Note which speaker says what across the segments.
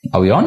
Speaker 1: Are we on?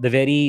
Speaker 2: the very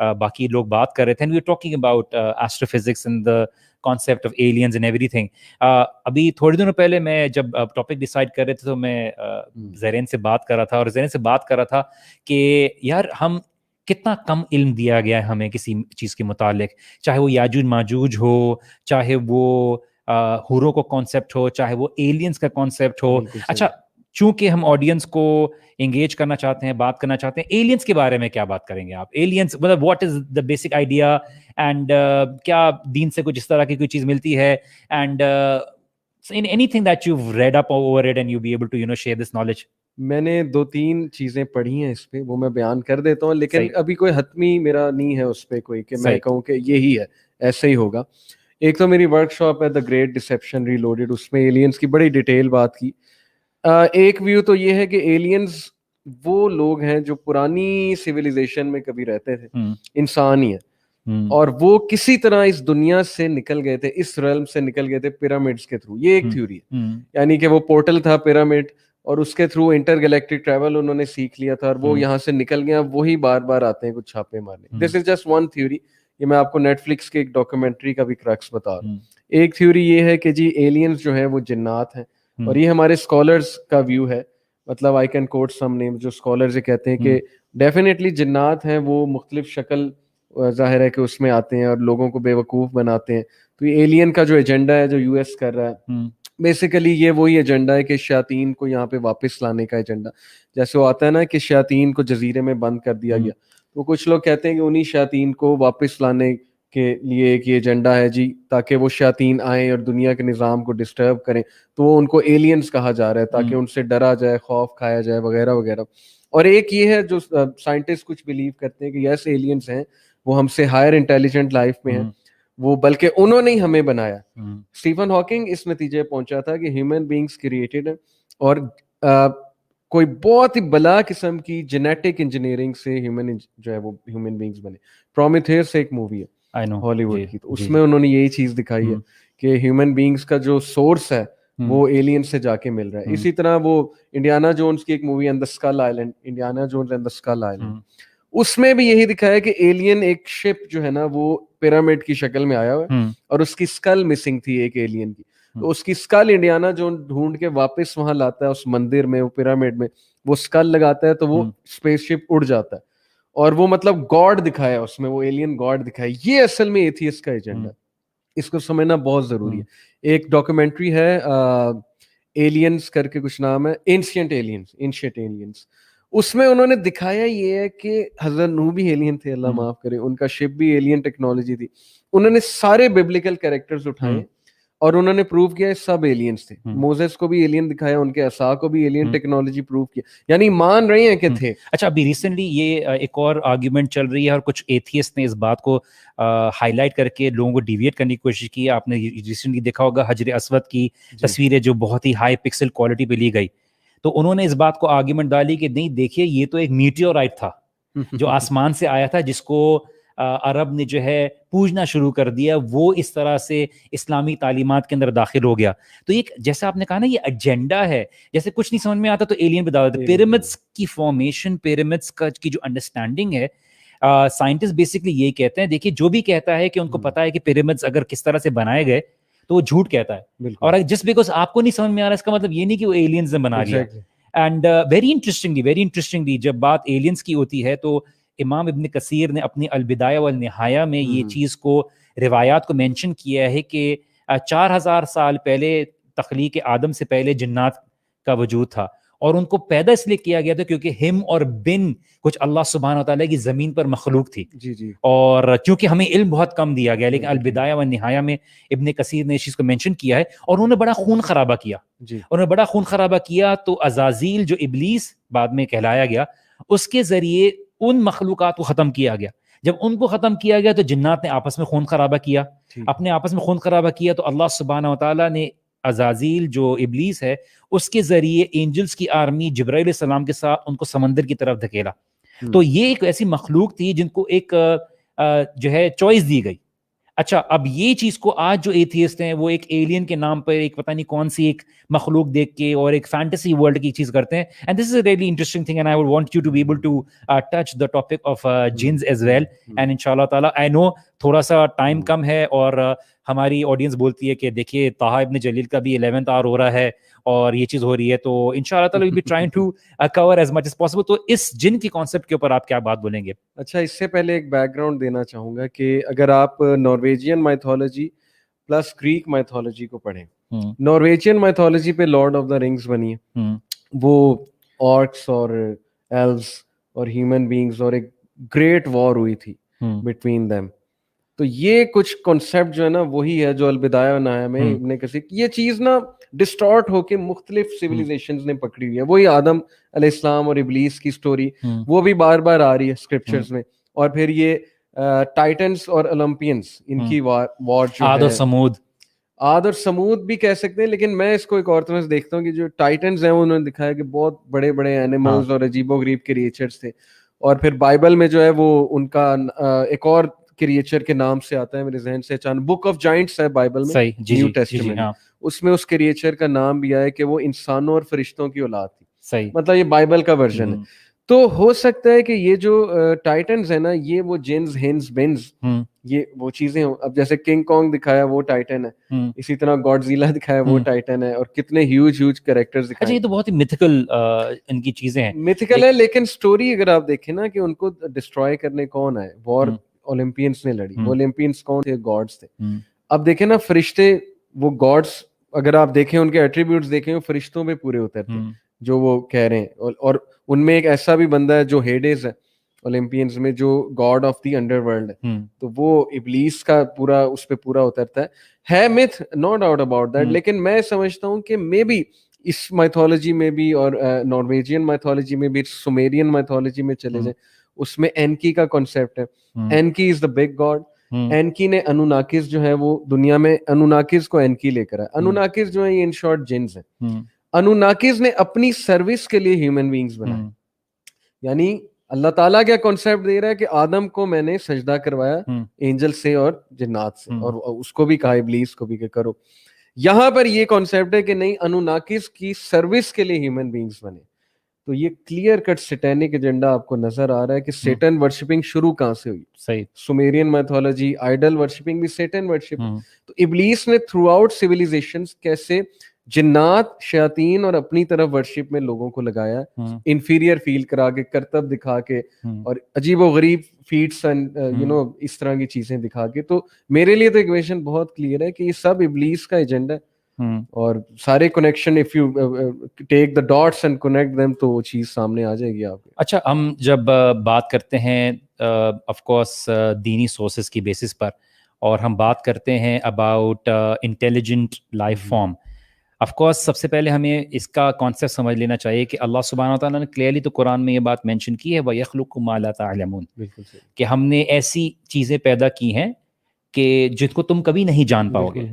Speaker 2: باقی لوگ بات کر رہے تھے, and we were talking about astrophysics and the concept of aliens and everything. ابھی تھوڑے دنوں پہلے میں جب ٹاپک ڈیسائیڈ کر رہے تھے تو میں زرین سے بات کر رہا تھا, اور زرین سے بات کر رہا تھا کہ یار ہم کتنا کم علم دیا گیا ہے ہمیں کسی چیز کے متعلق, چاہے وہ یاجوج ماجوج ہو, چاہے وہ ہورو کو کانسیپٹ ہو, چاہے وہ ایلینز کا کانسیپٹ ہو. اچھا, چونکہ ہم آڈینس کو انگیج کرنا چاہتے ہیں, بات کرنا چاہتے ہیں, ایلینز کے بارے میں کیا بات کریں گے آپ؟ ایلینز مطلب what is the basic idea, and کیا دین سے کچھ اس طرح کی کوئی چیز ملتی ہے, and in anything that you've read up over it and you'll be able to share this knowledge.
Speaker 3: میں نے 2-3 چیزیں پڑھی ہیں اس پہ, وہ میں بیان کر دیتا ہوں, لیکن ابھی کوئی حتمی میرا نہیں ہے اس پہ کوئی کہ میں کہوں کہ یہی ہے, ایسے ہی ہوگا. ایک تو میری ورک شاپ ہے دا گریٹ ڈسیپشن ریلوڈیڈ, اس میں ایلینز کی بڑی ڈیٹیل بات کی. ایک ویو تو یہ ہے کہ ایلینز وہ لوگ ہیں جو پرانی سویلائزیشن میں کبھی رہتے تھے, انسان ہی ہے, اور وہ کسی طرح اس دنیا سے نکل گئے تھے, اس ریلم سے نکل گئے تھے پیرامڈس کے تھرو. یہ ایک تھیوری ہے, یعنی کہ وہ پورٹل تھا پیرامڈ, اور اس کے تھرو انٹر گلیکٹک ٹریول انہوں نے سیکھ لیا تھا, اور وہ یہاں سے نکل گیا, وہی بار بار آتے ہیں کچھ چھاپے مارنے. دس از جسٹ ون تھیوری. یہ میں آپ کو نیٹ فلکس کے ایک ڈاکومنٹری کا بھی کرکس بتا رہا ہوں. ایک تھیوری یہ ہے کہ جی ایلینز جو ہیں وہ جنات ہیں, اور یہ ہمارے اسکالرز کا ویو ہے. مطلب آئی کین کوٹ سم نیم, جو اسکالرز یہ کہتے ہیں کہ ڈیفینیٹلی جنات ہیں, وہ مختلف شکل ظاہر ہے کہ اس میں آتے ہیں اور لوگوں کو بے وقوف بناتے ہیں. تو یہ ایلین کا جو ایجنڈا ہے جو یو ایس کر رہا ہے, بیسیکلی یہ وہی ایجنڈا ہے کہ شیاطین کو یہاں پہ واپس لانے کا ایجنڈا. جیسے وہ آتا ہے نا کہ شیاطین کو جزیرے میں بند کر دیا گیا, تو کچھ لوگ کہتے ہیں کہ انہی شیاطین کو واپس لانے کے لیے ایک یہ ایجنڈا ہے جی, تاکہ وہ شیاطین آئیں اور دنیا کے نظام کو ڈسٹرب کریں, تو وہ ان کو ایلینز کہا جا رہا ہے, تاکہ ان سے ڈرا جائے, خوف کھایا جائے وغیرہ وغیرہ. اور ایک یہ ہے جو سائنٹسٹ کچھ بلیو کرتے ہیں کہ یس ایلینز ہیں, وہ ہم سے ہائر انٹیلیجنٹ لائف میں ہیں, وہ بلکہ انہوں نے ہی ہمیں بنایا. اسٹیفن ہاکنگ اس نتیجے پہنچا تھا کہ ہیومن بینگز کریٹڈ ہیں, اور کوئی بہت ہی بلا قسم کی جینیٹک انجینئرنگ سے ہیومن جو ہے وہ ہیومن بینگز بنے. پرومیتھیوس ایک مووی ہے ہالی ووڈ کی, تو اس میں انہوں نے یہی چیز دکھائی ہے کہ ہیومن بینگز کا جو سورس ہے وہ ایلین سے جا کے مل رہا ہے. اسی طرح وہ انڈیانا جونز کی ایک مووی ہے the Skull Island, Indiana Jones and the Skull Island, اس میں بھی یہی دکھایا کہ ایلین ایک شپ جو ہے نا وہ پیرامڈ کی شکل میں آیا ہوا ہے, اور اس کی اسکل مسنگ تھی ایک ایلین کی. تو اس کی اسکل انڈیانا جو ڈھونڈ کے واپس وہاں لاتا ہے اس مندر میں, وہ پیرامڈ میں, وہ اسکل لگاتا ہے تو وہ اسپیس شپ اڑ جاتا ہے, اور وہ مطلب گاڈ دکھایا اس میں, وہ ایلین گاڈ دکھایا. یہ اصل میں ایتھیسٹ کا ایجنڈا, اس کو سمجھنا بہت ضروری ہے. ایک ڈاکومنٹری ہے ایلینز کر کے کچھ نام ہے, اینشینٹ ایلینز. اس میں انہوں نے دکھایا یہ ہے کہ حضرت نوح بھی ایلین تھے, اللہ معاف کرے, ان کا شپ بھی ایلین ٹیکنالوجی تھی. انہوں نے سارے بیبلیکل کریکٹرز اٹھائے اور انہوں نے پروو کیا سب ایلینز تھے. موزیس کو بھی ایلین دکھایا, ان کے عصا کو بھی ایلین ٹیکنالوجی پروو کیا, یعنی مان رہے ہیں کہ تھے.
Speaker 2: اچھا, ابھی ریسنٹلی یہ ایک اور آرگیومنٹ چل رہی ہے, اور کچھ ایتھیسٹ نے اس بات کو ہائی لائٹ کر کے لوگوں کو ڈیویٹ کرنے کی کوشش کی. آپ نے ریسنٹلی دیکھا ہوگا حجر اسود کی تصویریں جو بہت ہی ہائی پکسل کوالٹی پہ لی گئی, تو انہوں نے اس بات کو آرگیومنٹ ڈالی کہ نہیں دیکھیے یہ تو ایک میٹیورائٹ تھا جو آسمان سے آیا تھا, جس کو عرب نے جو ہے پوجنا شروع کر دیا, وہ اس طرح سے اسلامی تعلیمات کے اندر داخل ہو گیا. تو ایک جیسا آپ نے کہا نا یہ ایجنڈا ہے, جیسے کچھ نہیں سمجھ میں آتا تو ایلین بتا دیتے. پیرامڈس کی فارمیشن, پیرامڈس کی جو انڈرسٹینڈنگ ہے, سائنٹسٹ بیسکلی یہی کہتے ہیں. دیکھیے جو بھی کہتا ہے کہ ان کو پتا ہے کہ پیرامڈس اگر کس طرح سے بنائے گئے تو وہ جھوٹ کہتا ہے, اور جسٹ بیکاز آپ کو نہیں سمجھ میں آ رہا اس کا مطلب یہ نہیں کہ وہ ایلینز نے بنا لیا. اینڈ ویری انٹرسٹنگلی جب بات ایلینز کی ہوتی ہے تو امام ابن کثیر نے اپنی البدایہ والنہایہ میں یہ چیز کو, روایات کو مینشن کیا ہے کہ 4000 سال پہلے تخلیق آدم سے پہلے جنات کا وجود تھا, اور ان کو پیدا اس لیے کیا گیا تھا کیونکہ ہم اور بن کچھ اللہ سبحانہ و تعالیٰ کی زمین پر مخلوق تھی. اور کیونکہ ہمیں علم بہت کم دیا گیا, لیکن البدایہ والنہایہ میں ابن کثیر نے اس چیز کو مینشن کیا ہے, اور انہوں نے بڑا خون خرابہ کیا. انہوں نے بڑا خون خرابہ کیا تو عزازیل جو ابلیس بعد میں کہلایا گیا, اس کے ذریعے ان مخلوقات کو ختم کیا گیا. جب ان کو ختم کیا گیا تو جنات نے آپس میں خون خرابہ کیا, اپنے آپس میں خون خرابہ کیا, تو اللہ سبحانہ و تعالیٰ نے عزازیل جو ابلیس ہے اس کے ذریعے اینجلز کی آرمی جبرائیل علیہ السلام کے ساتھ ان کو سمندر کی طرف دھکیلا. تو یہ ایک ایسی مخلوق تھی جن کو ایک جو ہے چوائس دی گئی. اچھا اب یہ چیز کو آج جو ایتھیسٹ ہیں وہ ایک ایلین کے نام پر ایک پتہ نہیں کون سی ایک مخلوق دیکھ کے اور ایک فینٹیسی ورلڈ کی چیز کرتے ہیں, and this is a really interesting thing and I would want you to be able to touch the topic of jinns as well, and ان شاء اللہ تعالیٰ آئی نو تھوڑا سا ٹائم کم ہے اور ہماری آڈینس بولتی ہے کہ دیکھیے طٰہٰ ابن جلیل کا بھی 11th آور ہو رہا ہے اور یہ چیز ہو رہی ہے, تو ان شاء اللہ تعالیٰ we'll be trying to cover as much as possible. تو اس جن کی کانسیپٹ کے اوپر آپ کیا بات بولیں گے؟
Speaker 3: اچھا اس سے پہلے ایک بیک گراؤنڈ دینا چاہوں گا کہ اگر آپ Norwegian mythology plus Greek mythology کو پڑھیں, نارویجین مائتھولوجی پہ لارڈ آف دا رنگز بنی ہے, وہ آرکس اور ایلوز اور ہیومن بینگز اور ایک گریٹ وار ہوئی تھی بٹوین دیم. تو یہ کچھ کنسیپٹ جو ہے نا وہی ہے جو البدایہ و نہایہ میں ابن کثیر, یہ چیز نا ڈسٹارٹ ہو کے مختلف سویلائزیشنز نے پکڑی ہوئی ہے. وہی آدم علیہ السلام اور ابلیس کی سٹوری وہ بھی بار بار آ رہی ہے اسکرپچرز میں, اور پھر یہ ٹائٹنس اور اولمپینز ان کی وار جو
Speaker 2: عاد اور سمود,
Speaker 3: عاد اور سمود بھی کہہ سکتے ہیں, لیکن میں اس کو ایک اور طرح سے دیکھتا ہوں کہ جو ٹائٹنز ہیں انہوں نے دکھایا کہ بہت بڑے بڑے اینیملز اور عجیب و غریب کریچرز تھے, اور پھر بائبل میں جو ہے وہ ان کا ایک اور کریچر کے نام سے آتا ہے میرے ذہن سے اچانک, بک آف جائنٹس ہے بائبل میں, نیو ٹیسٹمنٹ, اس میں اس کریچر کا نام بھی آیا کہ وہ انسانوں اور فرشتوں کی اولاد تھی.
Speaker 2: صحیح,
Speaker 3: مطلب یہ بائبل کا ورژن ہے. تو ہو سکتا ہے کہ یہ جو ٹائٹنز ہے نا یہ وہ جنز ہنز بنز یہ وہ چیزیں ہوں. اب جیسے کنگ کانگ دکھایا وہ ٹائٹن ہے, اسی طرح گاڈزیلا دکھایا وہ ٹائٹن ہے, اور کتنے ہیوج کریکٹرز دکھائے.
Speaker 2: اچھا یہ تو بہت ہی میتھیکل ان کی چیزیں ہیں,
Speaker 3: میتھیکل ہے, لیکن سٹوری اگر آپ دیکھیں نا کہ ان کو ڈسٹروائے کرنے کون آئے, وار اولمپینس نے لڑی. وہ اولمپینس کون تھے؟ گاڈز تھے. اب دیکھیں نا فرشتے, وہ گاڈز اگر آپ دیکھیں ان کے ایٹریبیوٹس دیکھیں وہ فرشتوں پہ پورے اترتے ہیں جو وہ کہہ رہے ہیں, اور ان میں ایک ایسا بھی بندہ ہے جو ہیڈیز ہے اولمپینز میں, جو God of the under world ہے, تو وہ ابلیس کا پورا اس پہ پورا اترتا ہے myth, no doubt about that. لیکن میں سمجھتا ہوں کہ مے بی اس مائتھولوجی میں بھی اور نارویجین مائتھولوجی میں بھی, سومیرین مائتھولوجی میں چلے جائیں, اس میں اینکی کا کانسیپٹ ہے. اینکی از دا بگ گاڈ. اینکی نے انوناکس جو ہے وہ دنیا میں, انوناکس کو اینکی لے کر آئے. انوناکس جو ہے یہ ان شارٹ جنز ہیں. انوناکس نے اپنی سروس کے لیے ہیومن بینگز بنائے. یعنی اللہ تعالیٰ کیا کانسیپٹ دے رہا ہے کہ آدم کو میں نے سجدہ کروایا اینجل سے اور جنات سے, اور اس کو بھی کہا ابلیس کو بھی کہ کرو. یہاں پر یہ کانسیپٹ ہے کہ نہیں, انوناکس کی سروس کے لیے ہیومن بینگز بنے. تو یہ کلیئر کٹ سیٹینک ایجنڈا آپ کو نظر آ رہا ہے کہ سیٹن ورشپنگ شروع کہاں سے ہوئی.
Speaker 2: صحیح,
Speaker 3: سومیرین میتھولوجی, آئیڈل ورشپنگ بھی سیٹن ورشپ. تو ابلیس نے تھرو آؤٹ سویلائزیشنز کیسے جنات, شیاطین اور اپنی طرف ورشپ میں لوگوں کو لگایا, انفیریئر فیل کرا کے, کرتب دکھا کے, اور عجیب و غریب فیٹس اینڈ اس طرح کی چیزیں دکھا کے. تو میرے لیے تو ایکویشن بہت کلیئر ہے کہ یہ سب ابلیس کا ایجنڈا ہے, اور سارے connection if you take the dots and connect them تو وہ چیز سامنے آ جائے گی آپ کے.
Speaker 2: اچھا ہم جب بات کرتے ہیں آف کورس دینی سورسز کی بیسس پر, اور ہم بات کرتے ہیں about intelligent life form, of course سب سے پہلے ہمیں اس کا کانسیپٹ سمجھ لینا چاہیے کہ اللہ سبحانہ وتعالیٰ نے کلیئرلی تو قرآن میں یہ بات مینشن کی ہے, وَيَخْلُقُ مَا لَا تَعْلَمُونَ, کہ ہم نے ایسی چیزیں پیدا کی ہیں کہ جن کو تم کبھی نہیں جان پاؤ گے.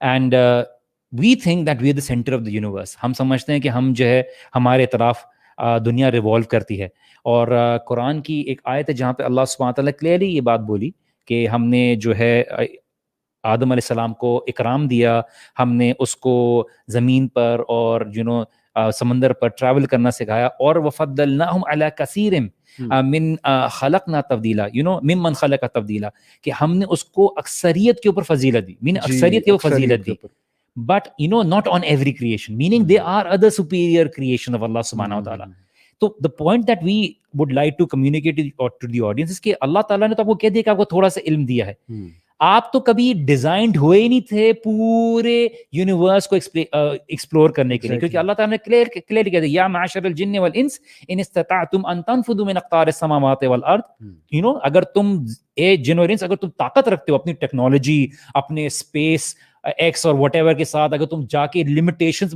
Speaker 2: And we think that we are the centre of the universe. ہم سمجھتے ہیں کہ ہم جو ہے ہمارے اطراف دنیا ریوالو کرتی ہے, اور قرآن کی ایک آیت ہے جہاں پہ اللہ سبحانہ وتعالیٰ کلیئرلی یہ بات بولی کہ ہم نے جو ہے آدم علیہ السلام کو اکرام دیا, ہم نے اس کو زمین پر اور سمندر پر ٹریول کرنا سکھایا, اور وَفَضَّلْنَاهُمْ عَلَىٰ كَثِيرٍ مِّن خَلَقْنَا تَفْضِيلًا, مِّمَّنْ خَلَقَ تَفْضِيلًا, کہ ہم نے اس کو اکثریت کے اوپر فضیلت دی, اکثریت کے اوپر فضیلت دی. But not on every creation, meaning there are other superior creation of Allah subhanahu wa ta'ala. So the point that we would like to communicate to the audience is کہ اللہ تعالیٰ نے تو آپ کو کہہ دیا کہ آپ کو تھوڑا سا علم دیا ہے, آپ تو کبھی ڈیزائنڈ ہوئے ہی نہیں تھے پورے یونیورس کو ایکسپلور کرنے کے لیے, کیونکہ اللہ تعالیٰ نے کلیئرلی کہہ دیا یا معاشر الجن والانس ان استطعتم ان تنفذوا من اقطار السماوات والارض. اگر تم جن اور انس اگر تم طاقت رکھتے ہو اپنی ٹیکنالوجی, اپنے اسپیس ایکس اور واٹ ایور کے ساتھ, اگر تم جا کے limitations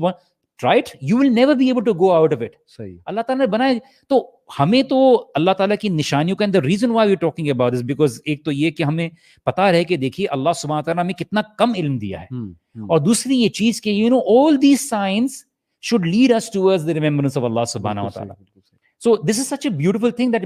Speaker 2: right, you will never be able to go out of it.
Speaker 3: صحیح,
Speaker 2: اللہ تعالیٰ نے بنائے. تو ہمیں تو اللہ تعالیٰ کی نشانیوں کا, the reason why we are talking about this because ایک تو یہ کہ ہمیں پتا رہے کہ دیکھیے اللہ سبحانہ تعالیٰ ہمیں کتنا کم علم دیا ہے, اور دوسری یہ چیز کہ all these signs should lead us towards the remembrance of Allah subhanahu wa ta'ala. So this is such a beautiful thing that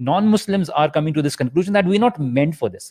Speaker 2: non-Muslims are coming to this conclusion that we're not meant for this.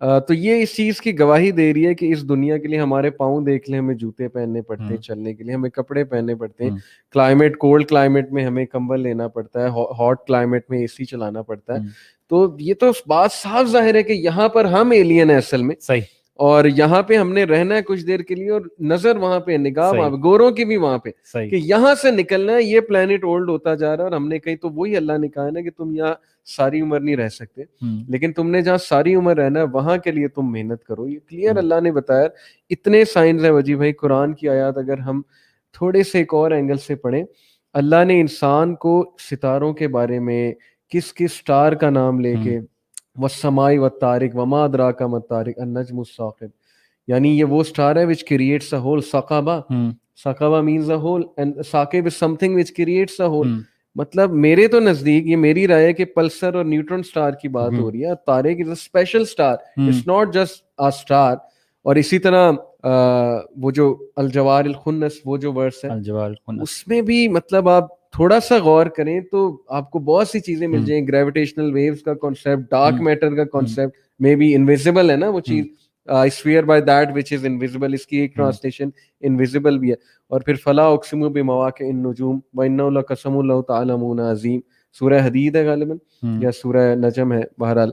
Speaker 3: تو یہ اس چیز کی گواہی دے رہی ہے کہ اس دنیا کے لیے ہمارے پاؤں دیکھ لیں، ہمیں جوتے پہننے پڑتے ہیں چلنے کے لیے، ہمیں کپڑے پہننے پڑتے ہیں، کلائمیٹ کولڈ کلائمیٹ میں ہمیں کمبل لینا پڑتا ہے، ہاٹ کلائمیٹ میں اے سی چلانا پڑتا ہے. تو یہ تو بات صاف ظاہر ہے کہ یہاں پر ہم ایلین ہیں اصل میں،
Speaker 2: صحیح،
Speaker 3: اور یہاں پہ ہم نے رہنا ہے کچھ دیر کے لیے، اور نظر وہاں پہ، نگاہ وہاں پہ، گوروں کی بھی وہاں پہ، کہ یہاں سے نکلنا ہے. یہ پلانٹ اولڈ ہوتا جا رہا ہے، اور ہم نے کہیں تو وہی اللہ نے کہا ہے نا کہ تم یہاں ساری عمر نہیں رہ سکتے، لیکن تم نے جہاں ساری عمر رہنا ہے وہاں کے لیے تم محنت کرو. یہ کلیئر اللہ نے بتایا. اتنے سائنس ہیں وجی بھائی. قرآن کی آیات اگر ہم تھوڑے سے ایک اور اینگل سے پڑھیں، اللہ نے انسان کو ستاروں کے بارے میں، کس کس سٹار کا نام لے کے، والسماء والطارق وما ادراک ما الطارق النجم الثاقب، یعنی یہ وہ سٹار ہے which creates a whole ثقبہ. ثقبہ means a whole and Saqib is something which creates a whole. مطلب میرے تو نزدیک یہ میری رائے ہے کہ پلسر اور نیوٹرن سٹار کی بات ہو رہی ہے. Tariq is a special star, it's not just a star. اور اسی طرح وہ جو الجوار الخنس، وہ جو ورس ہے اس میں بھی مطلب آپ تھوڑا سا غور کریں تو آپ کو بہت سی چیزیں مل جائیں. گریویٹیشنل ویوز کا کانسیپٹ، ڈارک میٹر کا کانسیپٹ، مے بی انویزیبل ہے نا وہ چیز، sphere by that which is invisible, اس کی ایک ٹرانسلیشن انویزیبل بھی ہے. اور پھر فلا اقسم بمواقع النجوم وانه لقسم لو تعلمون عظیم، سورہ حدید ہے غالباً یا سورہ نجم ہے بہرحال.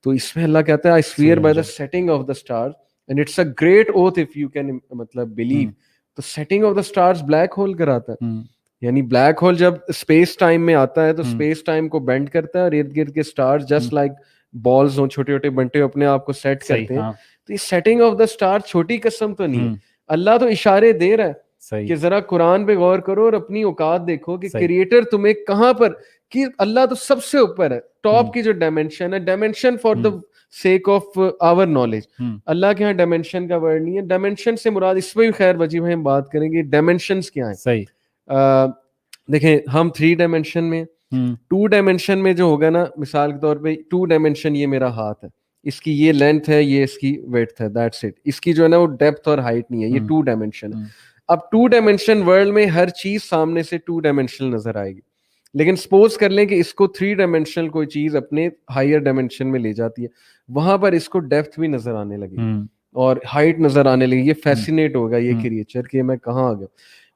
Speaker 3: تو اس میں اللہ کہتا ہے I swear by the setting of the stars and it's a great oath if you can مطلب believe. تو setting of the stars black hole کراتا ہے، یعنی بلیک ہول جب اسپیس ٹائم میں آتا ہے تو اسپیس ٹائم کو بینڈ کرتا ہے، اور ارد گرد کے اسٹارز جسٹ لائک بالز ہوں، چھوٹے چھوٹے بنٹے اپنے آپ کو سیٹ کرتے ہیں. تو یہ سیٹنگ آف دا اسٹار چھوٹی قسم تو نہیں ہے. اللہ تو اشارے دے رہا ہے کہ ذرا قرآن پہ غور کرو اور اپنی اوقات دیکھو کہ کریٹر تمہیں کہاں پر، کہ اللہ تو سب سے اوپر ہے، ٹاپ کی جو ڈائمینشن ہے، dimension for the sake of our knowledge. اللہ کے یہاں ڈائمینشن کا ورڈ نہیں ہے. ڈائمینشن سے مراد، اس پہ بھی خیر وجی بھائی ہم بات کریں گے ڈائمینشنز کیا ہیں. صحیح. دیکھیں ہم 3 ڈائمینشن میں، 2 ڈائمینشن میں جو ہوگا نا، مثال کے طور پہ 2 ڈائمینشن یہ میرا ہاتھ ہے، اس کی یہ لینتھ ہے، یہ اس کی ویڈتھ ہے، دیٹس اٹ. اس کی جو ہے نا وہ ڈیپتھ اور ہائٹ نہیں ہے، یہ 2 ڈائمینشن ہے. اب 2 ڈائمینشن ورلڈ میں ہر چیز سامنے سے 2 ڈائمینشنل نظر آئے گی، لیکن سپوز کر لیں کہ اس کو 3 ڈائمینشنل کوئی چیز اپنے ہائر ڈائمینشن میں لے جاتی ہے، وہاں پر اس کو ڈیپتھ بھی نظر آنے لگی اور ہائٹ نظر آنے لگی. یہ فیسینیٹ ہوگا یہ کریچر کہ میں کہاں آ گیا.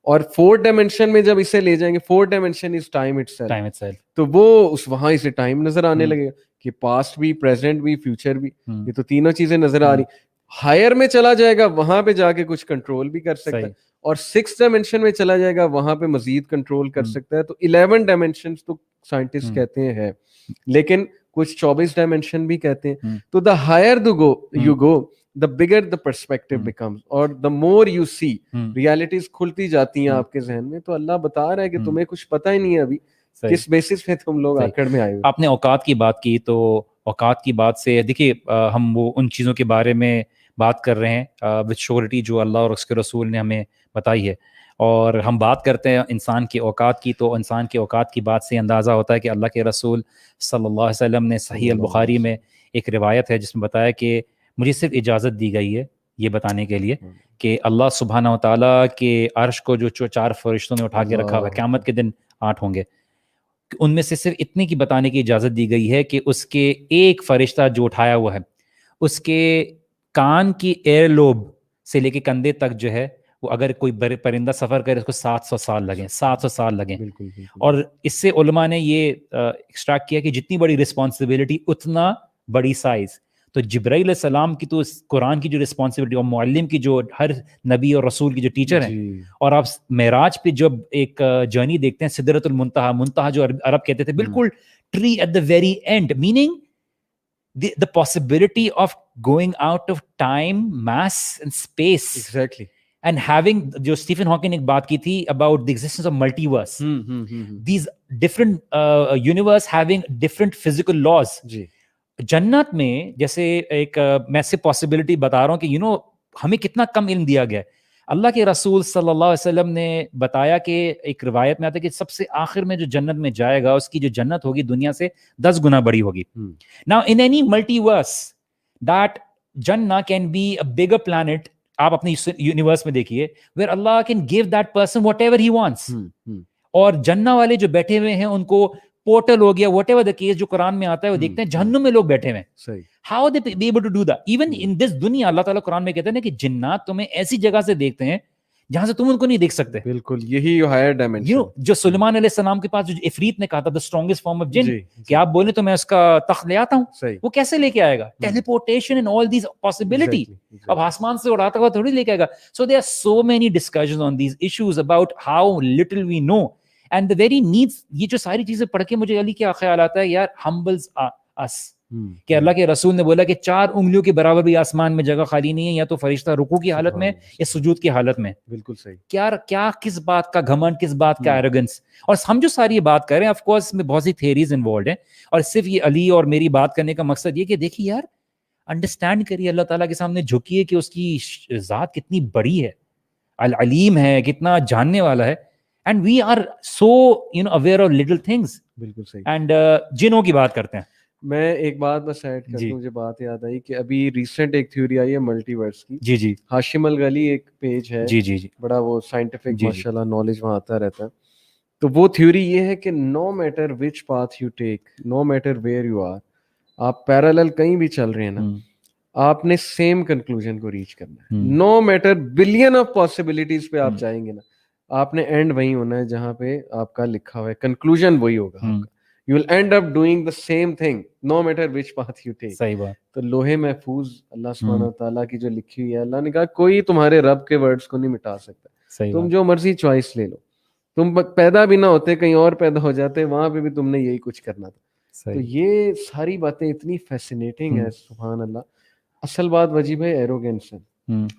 Speaker 3: اور 4 ڈائمینشن میں جب اسے لے جائیں گے، 4 dimension is time it self, تو وہ اس وہاں اسے ٹائم نظر آنے لگے گا کہ پاسٹ بھی، پریزنٹ بھی، فیوچر بھی، یہ تو تینوں چیزیں نظر آ رہی. ہائر میں چلا جائے گا وہاں پہ جا کے کچھ کنٹرول بھی کر سکتا ہے، اور 6 ڈائمینشن میں چلا جائے گا وہاں پہ مزید کنٹرول کر سکتا ہے. تو 11 ڈائمینشن تو سائنٹسٹ کہتے ہیں ہے، لیکن کچھ 24 ڈائمینشن بھی کہتے ہیں. تو the higher you go the bigger the perspective becomes, اور the more you see realities کھلتی جاتی ہیں آپ کے ذہن میں. تو اللہ بتا رہا ہے کہ تمہیں کچھ پتہ ہی نہیں ہے ابھی کس بیسس پہ تم لوگ آکڑ میں آئے ہو.
Speaker 2: آپ نے اوقات کی بات کی، تو اوقات کی بات سے دیکھیے ہم وہ ان چیزوں کے بارے میں بات کر رہے ہیں وتھ شیورٹی جو اللہ اور اس کے رسول نے ہمیں بتائی ہے. اور ہم بات کرتے ہیں انسان کے اوقات کی، تو انسان کے اوقات کی بات سے اندازہ ہوتا ہے کہ اللہ کے رسول صلی اللہ علیہ وسلم نے صحیح البخاری میں ایک روایت ہے جس میں بتایا کہ مجھے صرف اجازت دی گئی ہے یہ بتانے کے لیے کہ اللہ سبحانہ و تعالیٰ کے عرش کو جو 4 فرشتوں نے اٹھا کے رکھا ہوا ہے، قیامت کے دن 8 ہوں گے، ان میں سے صرف اتنے کی بتانے کی اجازت دی گئی ہے کہ اس کے ایک فرشتہ جو اٹھایا ہوا ہے اس کے کان کی ایئر لوب سے لے کے کندھے تک جو ہے وہ اگر کوئی پرندہ سفر کرے اس کو 700 سال لگیں، 700 سال لگیں. اور اس سے علماء نے یہ ایکسٹریکٹ کیا کہ جتنی بڑی رسپانسبلٹی اتنا بڑی سائز. تو جبرائیل علیہ السلام کی تو قرآن کی جو رسپانسبلٹی، اور معلم کی جو ہر نبی اور رسول کی جو ٹیچر ہیں، اور آپ معراج پہ جب ایک جرنی دیکھتے ہیں سدرۃ المنتہا، منتہا جو عرب کہتے تھے، بالکل tree at the very end, meaning the possibility of going out of time, mass and space.
Speaker 3: Exactly.
Speaker 2: And having, جو اسٹیفن ہاکنگ نے ایک بات کی تھی about the existence of multiverse. These different universe having different physical laws. جی جنت میں جیسے ایک میں سے پاسبلٹی بتا رہا ہوں کہ ہمیں کتنا کم علم دیا گیا ہے. اللہ کے رسول صلی اللہ علیہ وسلم نے بتایا کہ ایک روایت میں آتا ہے کہ سب سے آخر میں جو جنت میں جائے گا اس کی جو جنت ہوگی دنیا سے 10 گنا بڑی ہوگی. Now in any multiverse that Jannah can be a bigger planet. آپ اپنی یونیورس میں دیکھیے where Allah can give that person whatever he wants. اور جنہ والے جو بیٹھے ہوئے ہیں ان کو پورٹل ہو گیا، واٹ ایور دا کیس جو قرآن میں آتا ہے وہ دیکھتے ہیں جہنم میں لوگ بیٹھے ہوئے ہیں. how they be able to do that? Even in this dunya, اللہ تعالیٰ قرآن میں کہتے ہیں نا کہ جنات تمہیں ایسی جگہ سے دیکھتے ہیں جہاں سے تم ان کو نہیں دیکھ سکتے.
Speaker 3: بالکل یہی ہائر ڈائمینشن
Speaker 2: جو سلیمان علیہ السلام کے پاس جو عفریت نے کہا تھا the strongest form of jinn, کہ آپ بولیں تو میں اس کا تخت لے آتا ہوں, وہ کیسے لے کے آئے گا؟ ٹیلیپورٹیشن and all these possibility. اب آسمان سے اڑاتا ہوا تھوڑی لے کے آئے گا. So there are so many discussions on these issues about how little we know and the very needs. یہ جو ساری چیزیں پڑھ کے مجھے علی کیا خیال آتا ہے یار, humbles us, کہ اللہ کے رسول نے بولا کہ 4 انگلیوں کے برابر بھی آسمان میں جگہ خالی نہیں ہے, یا تو فرشتہ رکوع کی حالت میں یا سجود کی حالت میں.
Speaker 3: بالکل صحیح.
Speaker 2: کیا کس بات کا گھمنڈ, کس بات کا ایروگنس. اور ہم جو ساری یہ بات کر رہے ہیں, آف کورس اس میں بہت سی تھیریز انوالوڈ ہیں, اور صرف یہ علی اور میری بات کرنے کا مقصد یہ کہ دیکھیے یار, انڈرسٹینڈ کریے, اللہ تعالیٰ کے سامنے جھکیے کہ اس کی ذات کتنی بڑی ہے, العلیم ہے, کتنا جاننے والا ہے. And we are so aware of little things.
Speaker 3: بالکل صحیح.
Speaker 2: اینڈ جنوں کی بات کرتے ہیں.
Speaker 3: میں ایک بات بس ایڈ کر دوں, مجھے بات یاد آئی کہ ابھی ریسنٹ ایک تھیوری آئی ہے ملٹی ورس کی.
Speaker 2: جی
Speaker 3: ہاشم الغلی ایک پیج ہے,
Speaker 2: جی
Speaker 3: بڑا وہ سائنٹیفک ماشاءاللہ نالج وہاں آتا رہتا ہے. تو وہ تھیوری یہ ہے کہ no matter which path you take, no matter where you are, آپ پیرالل کہیں بھی چل رہے ہیں نا, آپ نے سیم کنکلوژن کو ریچ کرنا ہے. No matter billion of possibilities پہ آپ جائیں گے نا, آپ نے اینڈ وہی ہونا ہے جہاں پہ آپ کا لکھا ہوا ہے, کنکلوژن وہی ہوگا آپ کا. You will end up doing the same thing no matter which path you take.
Speaker 2: صحیح بات.
Speaker 3: تو لوہے محفوظ اللہ سبحانہ وتعالیٰ کی جو لکھی ہوئی ہے, اللہ نے کہا کوئی تمہارے رب کے ورڈز کو نہیں مٹا سکتا. تم جو مرضی چوائس لے لو, تم پیدا بھی نہ ہوتے کہیں اور پیدا ہو جاتے, وہاں پہ بھی تم نے یہی کچھ کرنا تھا. تو یہ ساری باتیں اتنی فیسینیٹنگ ہے, سبحان اللہ. اصل بات وجیب ہے ایروگینس ہے.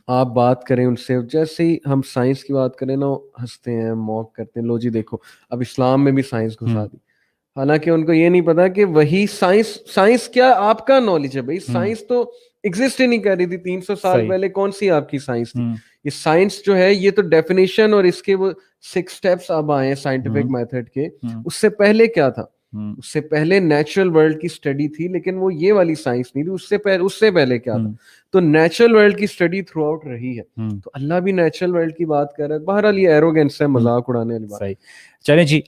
Speaker 3: آپ بات کریں ان سے, جیسے ہی ہم سائنس کی بات کریں نا, ہنستے ہیں, موک کرتے ہیں, لو جی دیکھو اب اسلام میں بھی سائنس گھسا دی. حالانکہ ان کو یہ نہیں پتا کہ وہی سائنس کیا آپ کا نالج ہے بھائی. سائنس تو ایگزسٹ ہی نہیں کر رہی تھی 300 سال پہلے, کون سی آپ کی سائنس تھی. یہ سائنس جو ہے یہ تو ڈیفینیشن اور اس کے وہ 6 سٹیپس اب آئے ہیں سائنٹیفک میتھڈ کے. اس سے پہلے کیا تھا, اس سے پہلے نیچرل ورلڈ کی اسٹڈی تھی, لیکن وہ یہ والی سائنس نہیں تھی. اس سے پہلے کیا تھا, تو نیچرل ورلڈ کی اسٹڈی تھرو آؤٹ رہی ہے. تو اللہ بھی نیچرل ورلڈ کی بات کر رہا ہے. بہرحال یہ ایروگینس ہے, مذاق اڑانے والی بات.
Speaker 2: چلیں جی,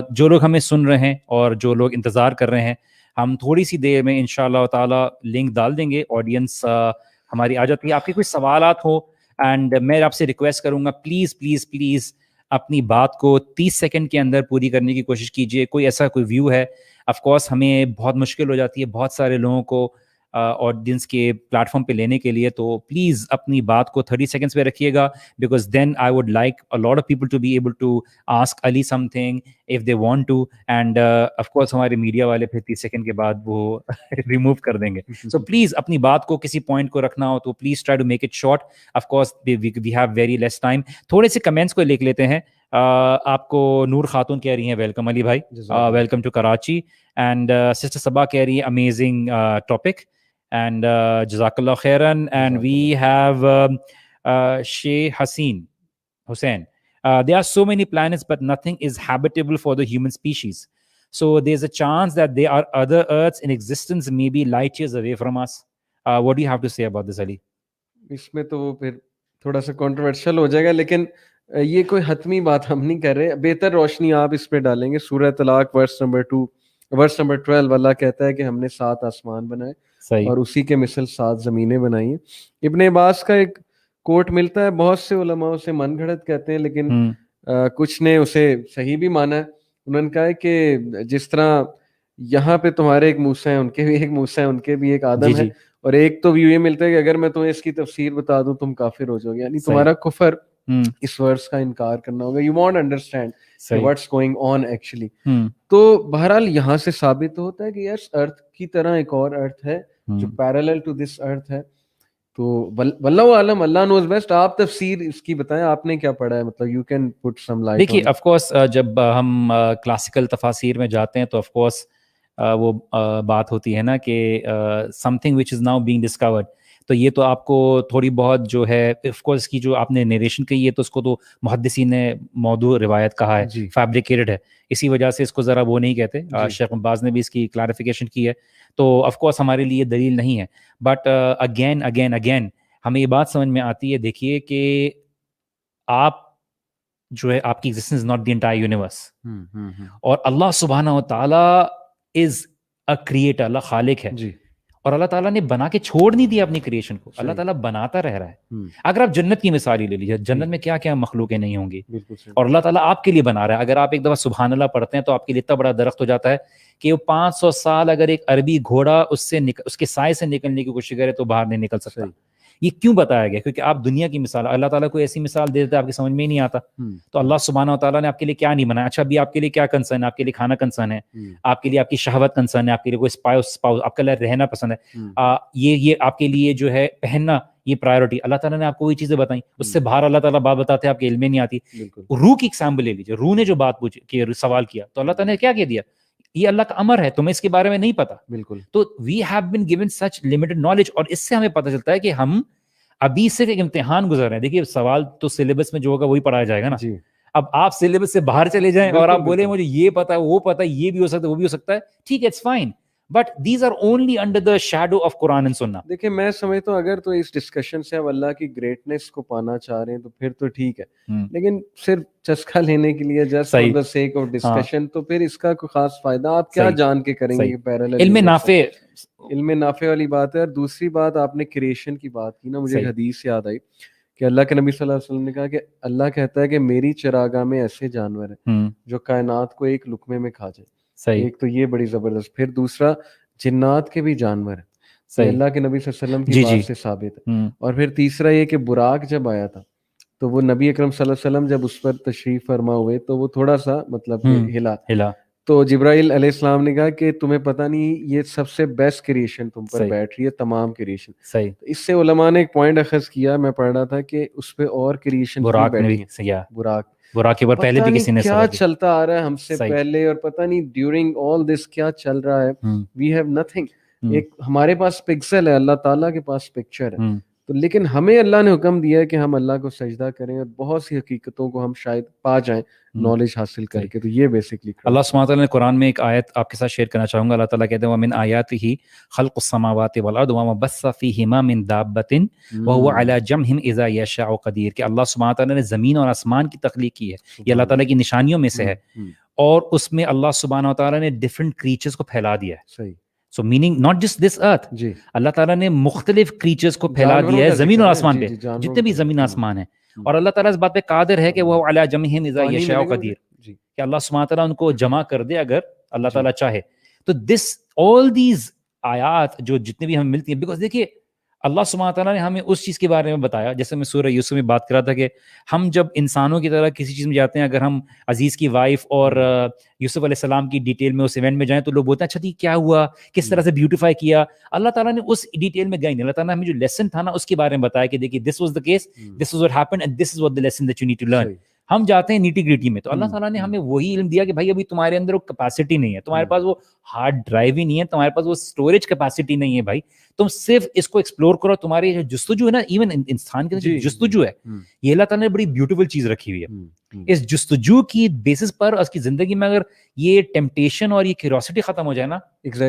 Speaker 2: جو لوگ ہمیں سن رہے ہیں اور جو لوگ انتظار کر رہے ہیں, ہم تھوڑی سی دیر میں انشاءاللہ تعالیٰ لنک ڈال دیں گے. آڈینس ہماری آ جاتی ہے. آپ کے کوئی سوالات ہو, اینڈ میں آپ سے ریکویسٹ کروں گا پلیز پلیز پلیز اپنی بات کو 30 سیکنڈ کے اندر پوری کرنے کی کوشش کیجیے. کوئی ایسا کوئی ویو ہے, آف کورس ہمیں بہت مشکل ہو جاتی ہے بہت سارے لوگوں کو آڈینس کے پلیٹ فارم پہ لینے کے لیے, تو پلیز اپنی بات کو 30 سیکنڈس پہ رکھیے گا, because then I would like a lot of people to be able to ask Ali something if they want to, and of course ہمارے میڈیا والے پھر 30 سیکنڈ کے بعد وہ ریموو کر دیں گے. سو پلیز اپنی بات کو کسی پوائنٹ کو رکھنا ہو تو please try to make it short. Of course we have very less time. تھوڑے سے کمنٹس کو لکھ لیتے ہیں. آپ کو نور خاتون کہہ رہی ہیں ویلکم علی بھائی, welcome to Karachi. And sister Saba کہہ رہی ہے amazing topic, and jazakallah khairan. And we have Sheikh Hussain. There are so many planets but nothing is habitable for the human species, so there's a chance that there are other earths in existence maybe light years away from us. What do you have to say about this, Ali?
Speaker 3: اس میں تو پھر تھوڑا سا controversial ہو جائے گا, لیکن یہ کوئی حتمی بات ہم نہیں کر رہے. بہتر روشنی آپ اس پہ ڈالیں گے. سورہ طلاق ورس نمبر 12 اللہ کہتا ہے کہ ہم نے 7 آسمان بنائے اور اسی کے مثل 7 زمینیں بنائی ہیں. ابن عباس کا ایک کوٹ ملتا ہے, بہت سے علماء اسے من گھڑت کہتے ہیں, لیکن کچھ نے اسے صحیح بھی مانا ہے. انہوں نے کہا ہے کہ جس طرح یہاں پہ تمہارے ایک موسیٰ ہیں, ان کے بھی ایک موسیٰ ہیں, ان کے بھی ایک آدم ہے, اور ایک تو ویو یہ ملتا ہے کہ اگر میں تمہیں اس کی تفسیر بتا دوں تم کافر ہو جاؤ گے, یعنی تمہارا کفر اس ورس کا انکار کرنا ہوگا. You want understand what's going on actually. تو بہرحال یہاں سے ثابت ہوتا ہے کہ یس ارتھ کی طرح ایک اور ارتھ ہے جو پیرالل ٹو دس ارتھ ہے. تو واللہ عالم, اللہ نوز بیسٹ. آپ تفسیر اس کی بتائیں, آپ نے کیا پڑھا ہے, مطلب you can put some light.
Speaker 2: دیکھیے آف کورس جب ہم کلاسیکل تفاسیر میں جاتے ہیں تو آف کورس وہ بات ہوتی ہے نا کہ some thing which is now being discovered, تو یہ تو آپ کو تھوڑی بہت جو ہے آف کورس کی جو آپ نے نیریشن کی ہے تو اس کو تو محدثین نے موضوع روایت کہا ہے, فیبریکیٹڈ ہے, اسی وجہ سے اس کو ذرا وہ نہیں کہتے. شیخ عباس نے بھی اس کی کلیریفیکیشن کی ہے, تو آف کورس ہمارے لیے دلیل نہیں ہے. بٹ اگین ہمیں یہ بات سمجھ میں آتی ہے, دیکھیے کہ آپ جو ہے آپ کی existence not the entire universe, اور اللہ سبحانہ و تعالیٰ از اے کریٹر, اللہ خالق ہے, اور اللہ تعالیٰ نے بنا کے چھوڑ نہیں دیا اپنی کریشن کو, اللہ تعالیٰ بناتا رہ رہا ہے. اگر آپ جنت کی مثال ہی لے لیجیے, جنت میں کیا کیا مخلوقیں نہیں ہوں گی, اور اللہ تعالیٰ آپ کے لیے بنا رہا ہے. اگر آپ ایک دفعہ سبحان اللہ پڑھتے ہیں تو آپ کے لیے اتنا بڑا درخت ہو جاتا ہے کہ وہ 500 سال اگر ایک عربی گھوڑا اس کے سائے سے نکلنے کی کوشش کرے تو باہر نہیں نکل سکتا. یہ کیوں بتایا گیا؟ کیونکہ آپ دنیا کی مثال, اللہ تعالیٰ کو ایسی مثال دے دیتا ہے آپ کی سمجھ میں ہی نہیں آتا. تو اللہ سبحانہ و تعالیٰ نے آپ کے لیے کیا نہیں بنایا. اچھا ابھی آپ کے لیے کیا کنسرن ہے؟ آپ کے لیے کھانا کنسرن ہے, آپ کے لیے آپ کی شہوت کنسرن ہے, آپ کے لیے کوئی اسپاؤس آپ کا رہنا پسند ہے, یہ آپ کے لیے جو ہے پہننا یہ پرائیورٹی. اللہ تعالیٰ نے آپ کو وہی چیزیں بتائیں, اس سے باہر اللہ تعالیٰ بات بتاتے ہیں آپ کے علم میں نہیں آتی. روح کی ایگزامپل لے لیجیے, روح نے جو بات پوچھی سوال کیا تو اللہ تعالیٰ نے کیا کہہ دیا, یہ اللہ کا امر ہے, تمہیں اس کے بارے میں نہیں پتا.
Speaker 3: بالکل.
Speaker 2: تو we have been given such limited knowledge, اور اس سے ہمیں پتہ چلتا ہے کہ ہم ابھی صرف ایک امتحان گزر رہے ہیں. دیکھیے سوال تو سلیبس میں جو ہوگا وہی پڑھایا جائے گا نا. اب آپ سلیبس سے باہر چلے جائیں اور آپ بولیں مجھے یہ پتا ہے وہ پتا ہے یہ بھی ہو سکتا ہے وہ بھی ہو سکتا ہے, ٹھیک ہے, it's fine, but these are only under the shadow of Quran and Sunnah.
Speaker 3: دیکھیں میں سمجھتا ہوں اگر تو اس ڈسکشن سے ہم اللہ کی گریٹنس کو پانا چاہ رہے ہیں تو پھر تو ٹھیک ہے, لیکن صرف چسکا لینے کے لیے just for the sake of discussion تو پھر اس کا کوئی خاص فائدہ آپ کیا جان کے کریں گے کہ پیرالل علم نافع والی بات ہے. اور دوسری بات آپ نے کریشن کی بات کی نا, مجھے ایک حدیث یاد آئی کہ اللہ کے نبی صلی اللہ علیہ وسلم نے کہا کہ اللہ کہتا ہے کہ میری چراگاہ میں ایسے جانور ہیں جو کائنات کو ایک لقمے میں کھا جائے. ایک تو یہ بڑی زبردست, پھر دوسرا جنات کے بھی جانور ہیں, اللہ کے نبی صلی اللہ علیہ وسلم کی بات سے ثابت ہے. اور پھر تیسرا یہ کہ براق جب آیا تھا تو وہ نبی اکرم صلی اللہ علیہ وسلم جب اس پر تشریف فرما ہوئے تو وہ تھوڑا سا مطلب ہلا, تو جبرائیل علیہ السلام نے کہا کہ تمہیں پتہ نہیں یہ سب سے بیسٹ کریشن تم پر بیٹھ رہی ہے تمام کریشن. اس سے علماء نے ایک پوائنٹ اخذ کیا, میں پڑھ رہا تھا کہ اس پہ اور کریشن بیٹھی ہیں. براق کے اوپر پہلے بھی کسی نے کیا چلتا آ رہا ہے ہم سے پہلے, اور پتہ نہیں ڈیورنگ آل دس کیا چل رہا ہے. We have nothing. ایک ہمارے پاس پکسل ہے, اللہ تعالیٰ کے پاس پکچر ہے, تو لیکن ہمیں اللہ نے حکم دیا ہے کہ ہم اللہ کو سجدہ کریں, اور بہت سی حقیقتوں کو ہم شاید پا جائیں نالج حاصل کر کے. تو یہ بیسکلی
Speaker 2: اللہ سبحانہ وتعالیٰ نے قرآن میں ایک آیت آپ کے ساتھ شیئر کرنا چاہوں گا. اللہ تعالیٰ کہتے ہیں وَمِنْ آیَاتِهِ خَلْقُ السَّمَاوَاتِ وَالْأَرْضِ وَمَا بَثَّ فِيهِمَا مِنْ دَابَّةٍ وَهُوَ عَلَى جَمْعِهِمْ إِذَا يَشَاءُ قَدِيرٌ, کہ اللہ سبحانہ وتعالیٰ نے زمین اور آسمان کی تخلیق کی ہے, یہ اللہ تعالیٰ کی نشانیوں میں سے ہے, اور اس میں اللہ سبحانہ وتعالیٰ نے ڈفرنٹ کریچرز کو پھیلا دیا ہے. صحیح. سو میننگ ناٹ جسٹ دس ارتھ, اللہ تعالیٰ نے مختلف کریچرز کو پھیلا دیا ہے زمین اور آسمان پہ, جتنے بھی زمین آسمان ہیں, اور اللہ تعالیٰ اس بات پہ قادر ہے کہ وہ علی جمعہم اذا یشاء قدیر, کہ اللہ سبحانہ تعالیٰ ان کو جمع کر دے اگر اللہ تعالیٰ چاہے. تو دس آل دیز آیات جو جتنے بھی ہمیں ملتی ہیں, بیکاز دیکھیے اللہ سبحانہ تعالیٰ نے ہمیں اس چیز کے بارے میں بتایا, جیسے میں سورہ یوسف میں بات کر رہا تھا کہ ہم جب انسانوں کی طرح کسی چیز میں جاتے ہیں, اگر ہم عزیز کی وائف اور یوسف علیہ السلام کی ڈیٹیل میں اس ایونٹ میں جائیں تو لوگ بولتے ہیں اچھا کیا ہوا, کس طرح سے بیوٹیفائی کیا. اللہ تعالیٰ نے اس ڈیٹیل میں گئی نہیں, اللہ تعالیٰ نے ہمیں جو لیسن تھا نا اس کے بارے میں بتایا کہ دیکھیے this was the case, this was what happened and this is what the lesson that you need to learn. ہم جاتے ہیں نیٹی گریٹی میں, تو اللہ تعالیٰ نے ہمیں وہی علم دیا کہ بھائی ابھی تمہارے اندر وہ کیپیسٹی نہیں ہے, تمہارے پاس وہ ہارڈ ڈرائیو ہی نہیں ہے, تمہارے پاس وہ اسٹوریج کیپیسٹی نہیں ہے بھائی, تم صرف اس کو ایکسپلور کرو. تمہاری جو جستجو ہے نا, ایون انسان کے اندر جستجو ہے, یہ اللہ تعالیٰ نے بڑی بیوٹیفل چیز رکھی ہوئی ہے. اس جستجو کی بیسس پر اس کی زندگی میں اگر یہ ٹیمپٹیشن اور یہ کیوریوسٹی ختم ہو جائے نا,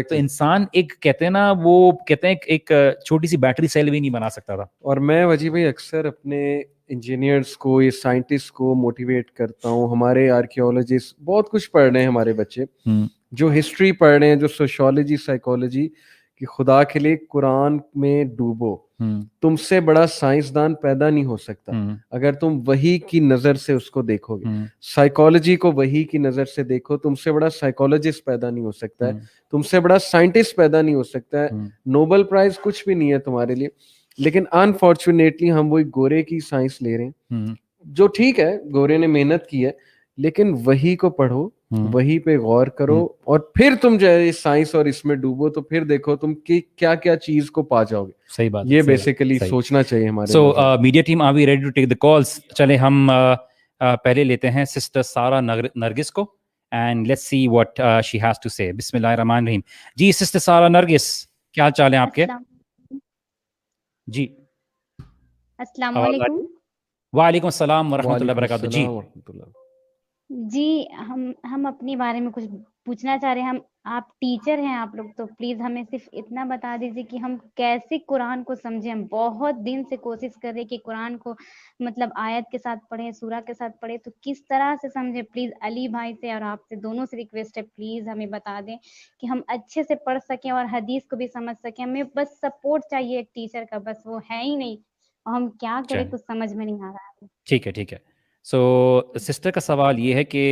Speaker 2: تو انسان ایک کہتے ہیں نا, وہ کہتے ہیں ایک چھوٹی سی بیٹری سیل بھی نہیں بنا سکتا تھا.
Speaker 3: اور میں وجیب بھائی اکثر اپنے انجینئرس کو یا سائنٹسٹ کو موٹیویٹ کرتا ہوں. ہمارے آرکیولوجسٹ بہت کچھ پڑھ رہے ہیں, ہمارے بچے جو ہسٹری پڑھ رہے ہیں, جو سوشیولوجی سائیکالوجی, کہ خدا کے لیے قرآن میں ڈوبو. تم سے بڑا سائنسدان پیدا نہیں ہو سکتا اگر تم وحی کی نظر سے اس کو دیکھو گے. سائیکالوجی کو وحی کی نظر سے دیکھو. تم سے بڑا سائیکالوجسٹ پیدا نہیں ہو سکتا ہے, تم سے بڑا سائنٹسٹ پیدا نہیں ہو سکتا ہے. نوبل پرائز کچھ بھی نہیں ہے تمہارے لیے. لیکن انفارچونیٹلی ہم وہی گورے کی سائنس لے رہے ہیں, جو ٹھیک ہے گورے نے محنت کی ہے, لیکن وہی کو پڑھو, وہی پہ غور کرو, اور پھر تم جو ہے سائنس اور اس میں ڈوبو, تو پھر دیکھو تم کیا کیا چیز کو پا جاؤ گے.
Speaker 2: صحیح بات,
Speaker 3: یہ بیسیکلی سوچنا چاہیے ہمارے.
Speaker 2: So media team are we ready to take the calls. چلے ہم پہلے لیتے ہیں سسٹر سارہ نرگس کو, and let's see what she has to say. بسم اللہ الرحمن الرحیم. جی سسٹر سارہ نرگس, کیا حال چال ہیں آپ کے؟ جی
Speaker 1: السلام علیکم.
Speaker 2: وعلیکم السلام ورحمۃ اللہ وبرکاتہ. جی
Speaker 1: جی ہم اپنے بارے میں کچھ پوچھنا چاہ رہے ہیں. آپ ٹیچر ہیں آپ لوگ، تو پلیز ہمیں صرف اتنا بتا دیجیے کہ ہم کیسے قرآن کو سمجھیں. ہم بہت دن سے کوشش کر رہے کہ قرآن کو مطلب آیت کے ساتھ پڑھیں، سورہ کے ساتھ پڑھیں، تو کس طرح سے سمجھیں. پلیز علی بھائی سے اور آپ سے دونوں سے ریکویسٹ ہے، پلیز ہمیں بتا دیں کہ ہم اچھے سے پڑھ سکیں اور حدیث کو بھی سمجھ سکیں. ہمیں بس سپورٹ چاہیے ایک ٹیچر کا، بس وہ ہے ہی نہیں، اور ہم کیا کریں کچھ سمجھ میں نہیں آ رہا ہے.
Speaker 2: ٹھیک ہے. سو سسٹر کا سوال یہ ہے کہ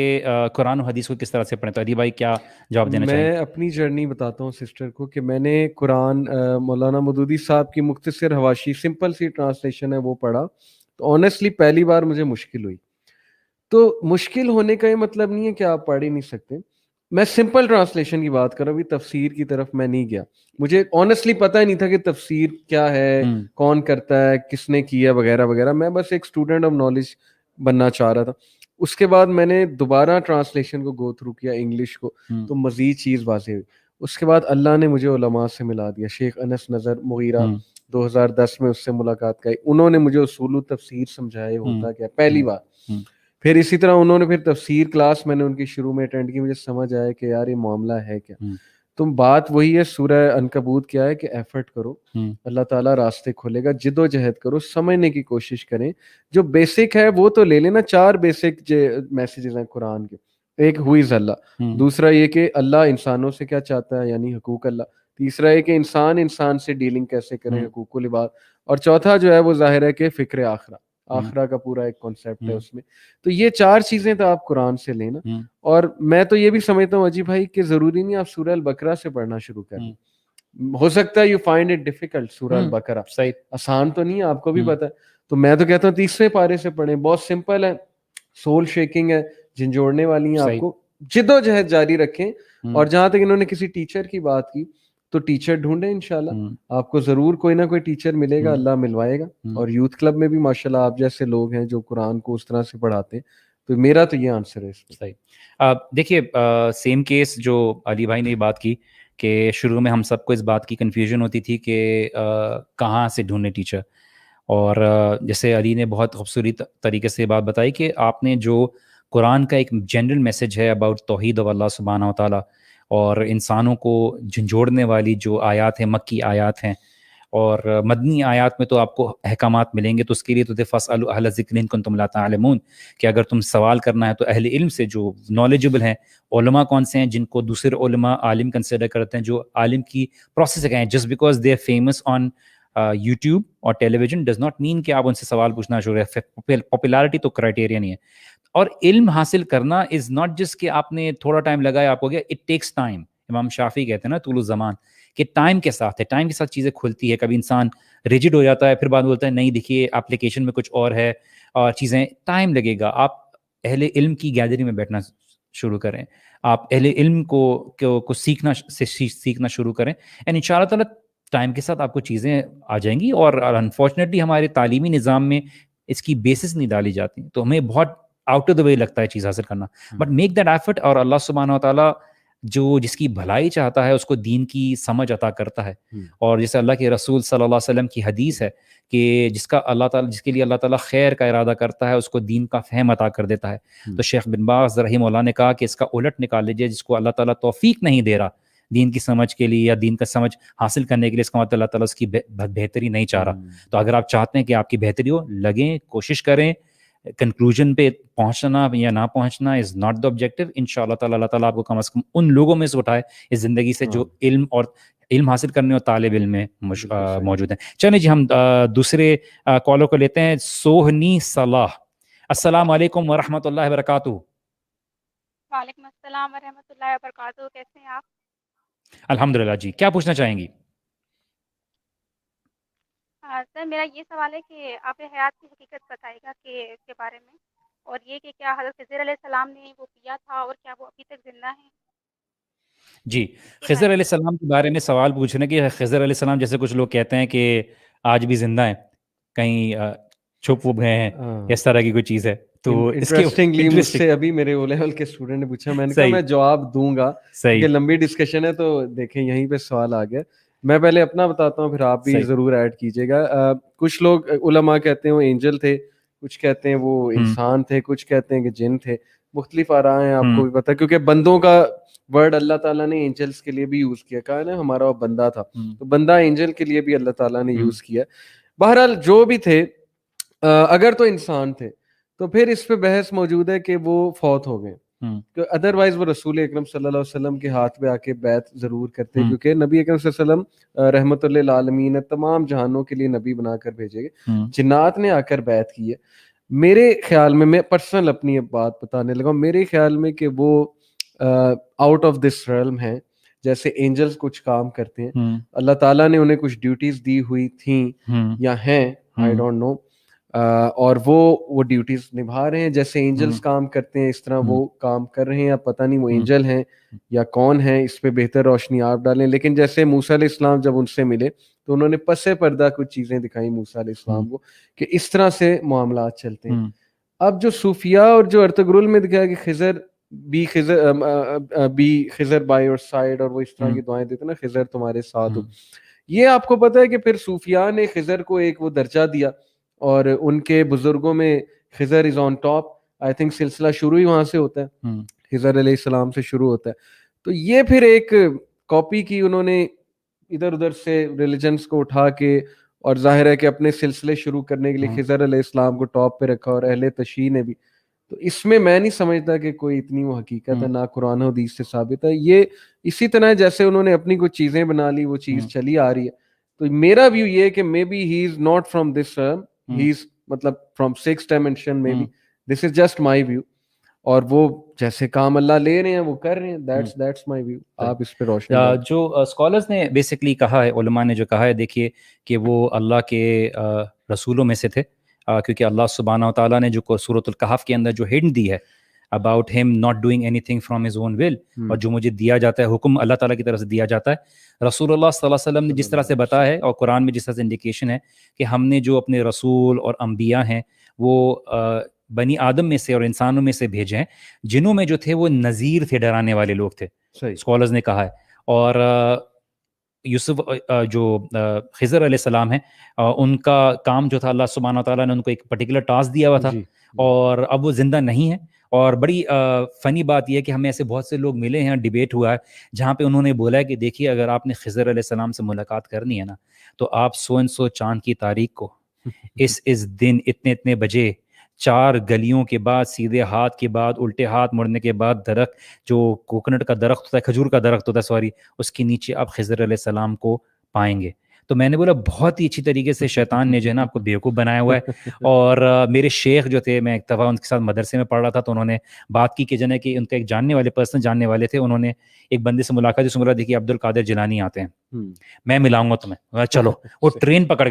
Speaker 2: قرآن و حدیث کو کس طرح سے پڑھیں. تو علی بھائی کیا جواب دینا چاہیں گے؟
Speaker 3: میں اپنی جرنی بتاتا ہوں سسٹر کو کہ میں نے قرآن مولانا مودودی صاحب کی مختصر حواشی سمپل سی ٹرانسلیشن ہے وہ پڑھا. تو آنیسٹلی پہلی بار مجھے مشکل ہوئی. تو مشکل ہونے کا یہ مطلب نہیں ہے کہ آپ پڑھ ہی نہیں سکتے. میں سمپل ٹرانسلیشن کی بات کر رہا ہوں، ابھی تفسیر کی طرف میں نہیں گیا. مجھے آنیسٹلی پتہ ہی نہیں تھا کہ تفسیر کیا ہے، کون کرتا ہے، کس نے کیا وغیرہ وغیرہ. میں بس ایک اسٹوڈنٹ آف نالج بننا چاہ رہا تھا. اس کے بعد میں نے دوبارہ ٹرانسلیشن کو گو تھرو کیا انگلش کو، تو مزید چیز واضح ہوئی. اس کے بعد اللہ نے مجھے علماء سے ملا دیا. شیخ انس نظر مغیرہ 2010 میں اس سے ملاقات کی، انہوں نے مجھے اصول تفسیر سمجھایا ہوتا کیا پہلی بار. پھر اسی طرح انہوں نے پھر تفسیر کلاس میں نے ان کی شروع میں اٹینڈ کی، مجھے سمجھ آیا کہ یار یہ معاملہ ہے کیا. تم بات وہی ہے، سورہ عنکبوت کیا ہے کہ ایفرٹ کرو، اللہ تعالیٰ راستے کھولے گا. جد و جہد کرو، سمجھنے کی کوشش کریں. جو بیسک ہے وہ تو لے لینا. 4 بیسک میسیجز ہیں قرآن کے. ایک ہو از اللہ، دوسرا یہ کہ اللہ انسانوں سے کیا چاہتا ہے یعنی حقوق اللہ، تیسرا یہ کہ انسان سے ڈیلنگ کیسے کریں حقوق العباد، اور چوتھا جو ہے وہ ظاہر ہے کہ فکر آخرہ کا پورا ایک کانسیپٹ ہے اس میں. تو یہ 4 چیزیں تو آپ قرآن سے لینا. اور میں تو یہ بھی سمجھتا ہوں اجی بھائی کہ ضروری نہیں آپ سورہ البقرہ سے پڑھنا شروع کریں. ہو سکتا ہے یو فائنڈ اٹ ڈیفیکلٹ. سورہ البقرہ آسان تو نہیں ہے، آپ کو بھی پتہ ہے. تو میں تو کہتا ہوں 30ویں پارے سے پڑھیں، بہت سمپل ہے، سول شیکنگ ہے، جھنجھوڑنے والی ہیں آپ کو. جد و جہد جاری رکھیں. اور جہاں تک انہوں نے کسی ٹیچر کی بات کی، تو ٹیچر ڈھونڈیں انشاءاللہ. آپ کو ضرور کوئی نہ کوئی ٹیچر ملے گا، اللہ ملوائے گا. اور یوتھ کلب میں بھی ماشاءاللہ آپ جیسے لوگ ہیں جو قرآن کو اس طرح سے پڑھاتے ہیں. تو میرا تو یہ آنسر ہے اس میں.
Speaker 2: صحیح. دیکھیے سیم کیس جو علی بھائی نے بات کی کہ شروع میں ہم سب کو اس بات کی کنفیوژن ہوتی تھی کہ کہاں سے ڈھونڈنے ٹیچر. اور جیسے علی نے بہت خوبصورت طریقے سے بات بتائی کہ آپ نے جو قرآن کا ایک جنرل میسج ہے اباؤٹ توحید و اللہ سبحانہ و تعالیٰ، اور انسانوں کو جھنجھوڑنے والی جو آیات ہیں، مکی آیات ہیں، اور مدنی آیات میں تو آپ کو احکامات ملیں گے. تو اس کے لیے تو فاسألوا اہل الذکر ان کنتم لا تعلمون، کہ اگر تم سوال کرنا ہے تو اہل علم سے جو نالجبل ہیں. علماء کون سے ہیں؟ جن کو دوسرے علماء عالم کنسیڈر کرتے ہیں، جو عالم کی پروسیس سے گئے ہیں. Just because they are famous on YouTube اور television does not mean کہ آپ ان سے سوال پوچھنا شروع ہے. پاپولارٹی تو کرائٹیریا نہیں ہے. اور علم حاصل کرنا از ناٹ جسٹ کہ آپ نے تھوڑا ٹائم لگایا آپ ہو گیا. It takes time. امام شافعی کہتے ہیں نا طول الزمان، کہ ٹائم کے ساتھ ہے، ٹائم کے ساتھ چیزیں کھلتی ہے. کبھی انسان ریجڈ ہو جاتا ہے، پھر بعد بولتا ہے نہیں دیکھیے اپلیکیشن میں کچھ اور ہے، اور چیزیں ٹائم لگے گا. آپ اہل علم کی گیدرنگ میں بیٹھنا شروع کریں، آپ اہل علم کو سیکھنا شروع کریں، اینڈ ان شاء اللہ تعالیٰ ٹائم کے ساتھ آپ کو چیزیں آ جائیں گی. اور انفارچونیٹلی ہمارے تعلیمی نظام میں اس کی بیسس نہیں ڈالی جاتی، تو ہمیں بہت آؤٹ آف دا وے لگتا ہے چیز حاصل کرنا. بٹ میک دیٹ ایفرٹ، اور اللہ سبحانہ و تعالیٰ جو جس کی بھلائی چاہتا ہے اس کو دین کی سمجھ عطا کرتا ہے. اور جیسے اللہ کے رسول صلی اللہ علیہ وسلم کی حدیث ہے کہ جس کے لیے اللہ تعالیٰ خیر کا ارادہ کرتا ہے اس کو دین کا فہم عطا کر دیتا ہے. تو شیخ بن باز رحمہ اللہ نے کہا کہ اس کا الٹ نکال لیجیے، جس کو اللہ تعالیٰ توفیق نہیں دے رہا دین کی سمجھ کے لیے یا دین کا سمجھ حاصل کرنے کے لیے، اس کا مطلب اللہ تعالیٰ اس کی بہتری نہیں چاہ رہا. تو اگر آپ چاہتے ہیں کہ آپ کی بہتری ہو، لگیں، کوشش کریں. کنکلوژن پہ پہنچنا یا نہ پہنچنا از ناٹ دا آبجیکٹو. ان شاء اللہ تعالیٰ اللہ تعالیٰ آپ کو کم از کم ان لوگوں میں سے اٹھائے اس زندگی سے جو علم حاصل کرنے اور طالب علم میں موجود ہیں. چلیں جی، ہم دوسرے کالر کو لیتے ہیں. سوہنی صلاح، السلام علیکم ورحمۃ اللہ وبرکاتہ.
Speaker 4: وعلیکم السلام ورحمۃ اللہ وبرکاتہ. کیسے ہیں آپ؟
Speaker 2: الحمدللہ. جی کیا پوچھنا چاہیں گی؟
Speaker 4: سر میرا یہ سوال ہے کہ آپ حیات کی حقیقت بتائے گا کہ اس کے بارے میں، اور یہ کہ کیا حضرت خضر علیہ السلام نے وہ کیا تھا اور کیا وہ ابھی تک زندہ ہیں؟
Speaker 2: جی، خضر علیہ السلام کے بارے میں سوال پوچھنے کہ خضر علیہ السلام جیسے کچھ لوگ کہتے ہیں کہ آج بھی زندہ ہیں، کہیں چھپ گئے ہیں، اس طرح کی کوئی چیز ہے. تو
Speaker 3: انٹرسٹنگلی مجھ سے ابھی میرے او لیول کے اسٹوڈنٹ نے پوچھا، میں نے کہا میں جواب دوں گا کہ لمبی ڈسکشن ہے. تو دیکھیں یہیں پہ سوال آ گیا. میں پہلے اپنا بتاتا ہوں، پھر آپ بھی ضرور ایڈ کیجیے گا. کچھ لوگ علماء کہتے ہیں وہ اینجل تھے، کچھ کہتے ہیں وہ انسان تھے، کچھ کہتے ہیں کہ جن تھے. مختلف آراء ہیں, آپ کو بھی پتہ ہے, کیونکہ بندوں کا ورڈ اللہ تعالیٰ نے اینجلس کے لیے بھی یوز کیا, کہا نا ہمارا وہ بندہ تھا, تو بندہ اینجل کے لیے بھی اللہ تعالیٰ نے یوز کیا. بہرحال جو بھی تھے, اگر تو انسان تھے تو پھر اس پہ بحث موجود ہے کہ وہ فوت ہو گئے, ادروائز وہ رسول اکرم صلی اللہ علیہ وسلم کے ہاتھ پہ آ کے بیعت ضرور کرتے, کیونکہ نبی اکرم صلی اللہ علیہ وسلم رحمت للعالمین, تمام جہانوں کے لیے نبی بنا کر بھیجے گئے. جنات نے آ کر بیعت کی ہے. میرے خیال میں پرسنل اپنی بات بتانے لگا, میرے خیال میں کہ وہ آؤٹ آف دس ریلم ہیں. جیسے اینجلز کچھ کام کرتے ہیں, اللہ تعالیٰ نے انہیں کچھ ڈیوٹیز دی ہوئی تھیں یا ہیں, آئی ڈونٹ نو, اور وہ ڈیوٹیز نبھا رہے ہیں. جیسے اینجلز کام کرتے ہیں اس طرح وہ کام کر رہے ہیں. اب پتہ نہیں وہ اینجل ہیں یا کون ہیں, اس پہ بہتر روشنی آپ ڈالیں. لیکن جیسے موسیٰ علیہ السلام جب ان سے ملے تو انہوں نے پس پردہ کچھ چیزیں دکھائیں موسیٰ علیہ السلام کو کہ اس طرح سے معاملات چلتے ہیں. اب جو صوفیاء اور جو ارطغرل میں دکھایا کہ خضر خضر بائی اور سائڈ, اور وہ اس طرح کی دعائیں دیتے ہیں نا, خضر تمہارے ساتھ ہو. یہ آپ کو پتہ ہے کہ پھر صوفیاء نے خضر کو ایک وہ درجہ دیا, اور ان کے بزرگوں میں خضر از آن ٹاپ. آئی تھنک سلسلہ شروع ہی وہاں سے ہوتا ہے, خضر علیہ السلام سے شروع ہوتا ہے. تو یہ پھر ایک کاپی کی انہوں نے ادھر ادھر سے ریلیجنس کو اٹھا کے, اور ظاہر ہے کہ اپنے سلسلے شروع کرنے کے لیے خضر علیہ السلام کو ٹاپ پہ رکھا, اور اہل تشیع نے بھی. تو اس میں نہیں سمجھتا کہ کوئی اتنی وہ حقیقت ہے, نہ قرآن و حدیث سے ثابت ہے. یہ اسی طرح جیسے انہوں نے اپنی کچھ چیزیں بنا لی, وہ چیز چلی آ رہی ہے. تو میرا ویو یہ کہ maybe he is not from this realm, he is مطلب from six dimension, maybe this is just my view. اور وہ جیسے کام اللہ لے رہے ہیں وہ کر رہے ہیں. That's my view. آپ اس پہ روشنی
Speaker 2: جو اسکالرز نے بیسکلی کہا ہے, علماء نے جو کہا ہے, دیکھیے کہ وہ اللہ کے رسولوں میں سے تھے, کیونکہ اللہ سبحانہ و تعالیٰ نے جو سورۃ الکہف کے اندر جو ہنٹ دی ہے about him not doing anything from his own will, اور جو مجھے دیا جاتا ہے حکم اللہ تعالیٰ کی طرف سے دیا جاتا ہے, رسول اللہ صلی اللہ علیہ وسلم نے جس طرح سے بتایا ہے, اور قرآن میں جس طرح سے انڈیکیشن ہے کہ ہم نے جو اپنے رسول اور انبیاء ہیں وہ بنی آدم میں سے اور انسانوں میں سے بھیجے ہیں. جنوں میں جو تھے وہ نذیر تھے, ڈرانے والے لوگ تھے, اسکالرز نے کہا ہے. اور یوسف جو خضر علیہ السلام ہیں, ان کا کام جو تھا, اللہ سبحانہ تعالیٰ نے ان کو ایک پرٹیکولر ٹاسک دیا ہوا تھا, اور اب وہ زندہ نہیں ہیں. اور بڑی فنی بات یہ ہے کہ ہمیں ایسے بہت سے لوگ ملے ہیں, ڈیبیٹ ہوا ہے جہاں پہ انہوں نے بولا ہے کہ دیکھیے اگر آپ نے خضر علیہ السلام سے ملاقات کرنی ہے نا, تو آپ 100 چاند کی تاریخ کو اس دن اتنے بجے 4 گلیوں کے بعد, سیدھے ہاتھ کے بعد, الٹے ہاتھ مڑنے کے بعد, درخت جو کوکنٹ کا درخت ہوتا ہے, کھجور کا درخت ہوتا ہے سوری, اس کے نیچے آپ خضر علیہ السلام کو پائیں گے. تو میں نے بولا بہت ہی اچھی طریقے سے شیطان نے جو ہے نا آپ کو بیوقوف بنایا ہوا ہے. اور میرے شیخ جو تھے, میں ایک دفعہ ان کے ساتھ مدرسے میں پڑھ رہا تھا, تو انہوں نے بات کی کہ جنہیں کہ ان کا ایک جاننے والے پرسن جاننے والے تھے, انہوں نے ایک بندے سے ملاقات جس سے بولا دیکھیے عبد القادر جیلانی آتے ہیں, میں ملاؤں گا تمہیں. چلو, وہ ٹرین پکڑ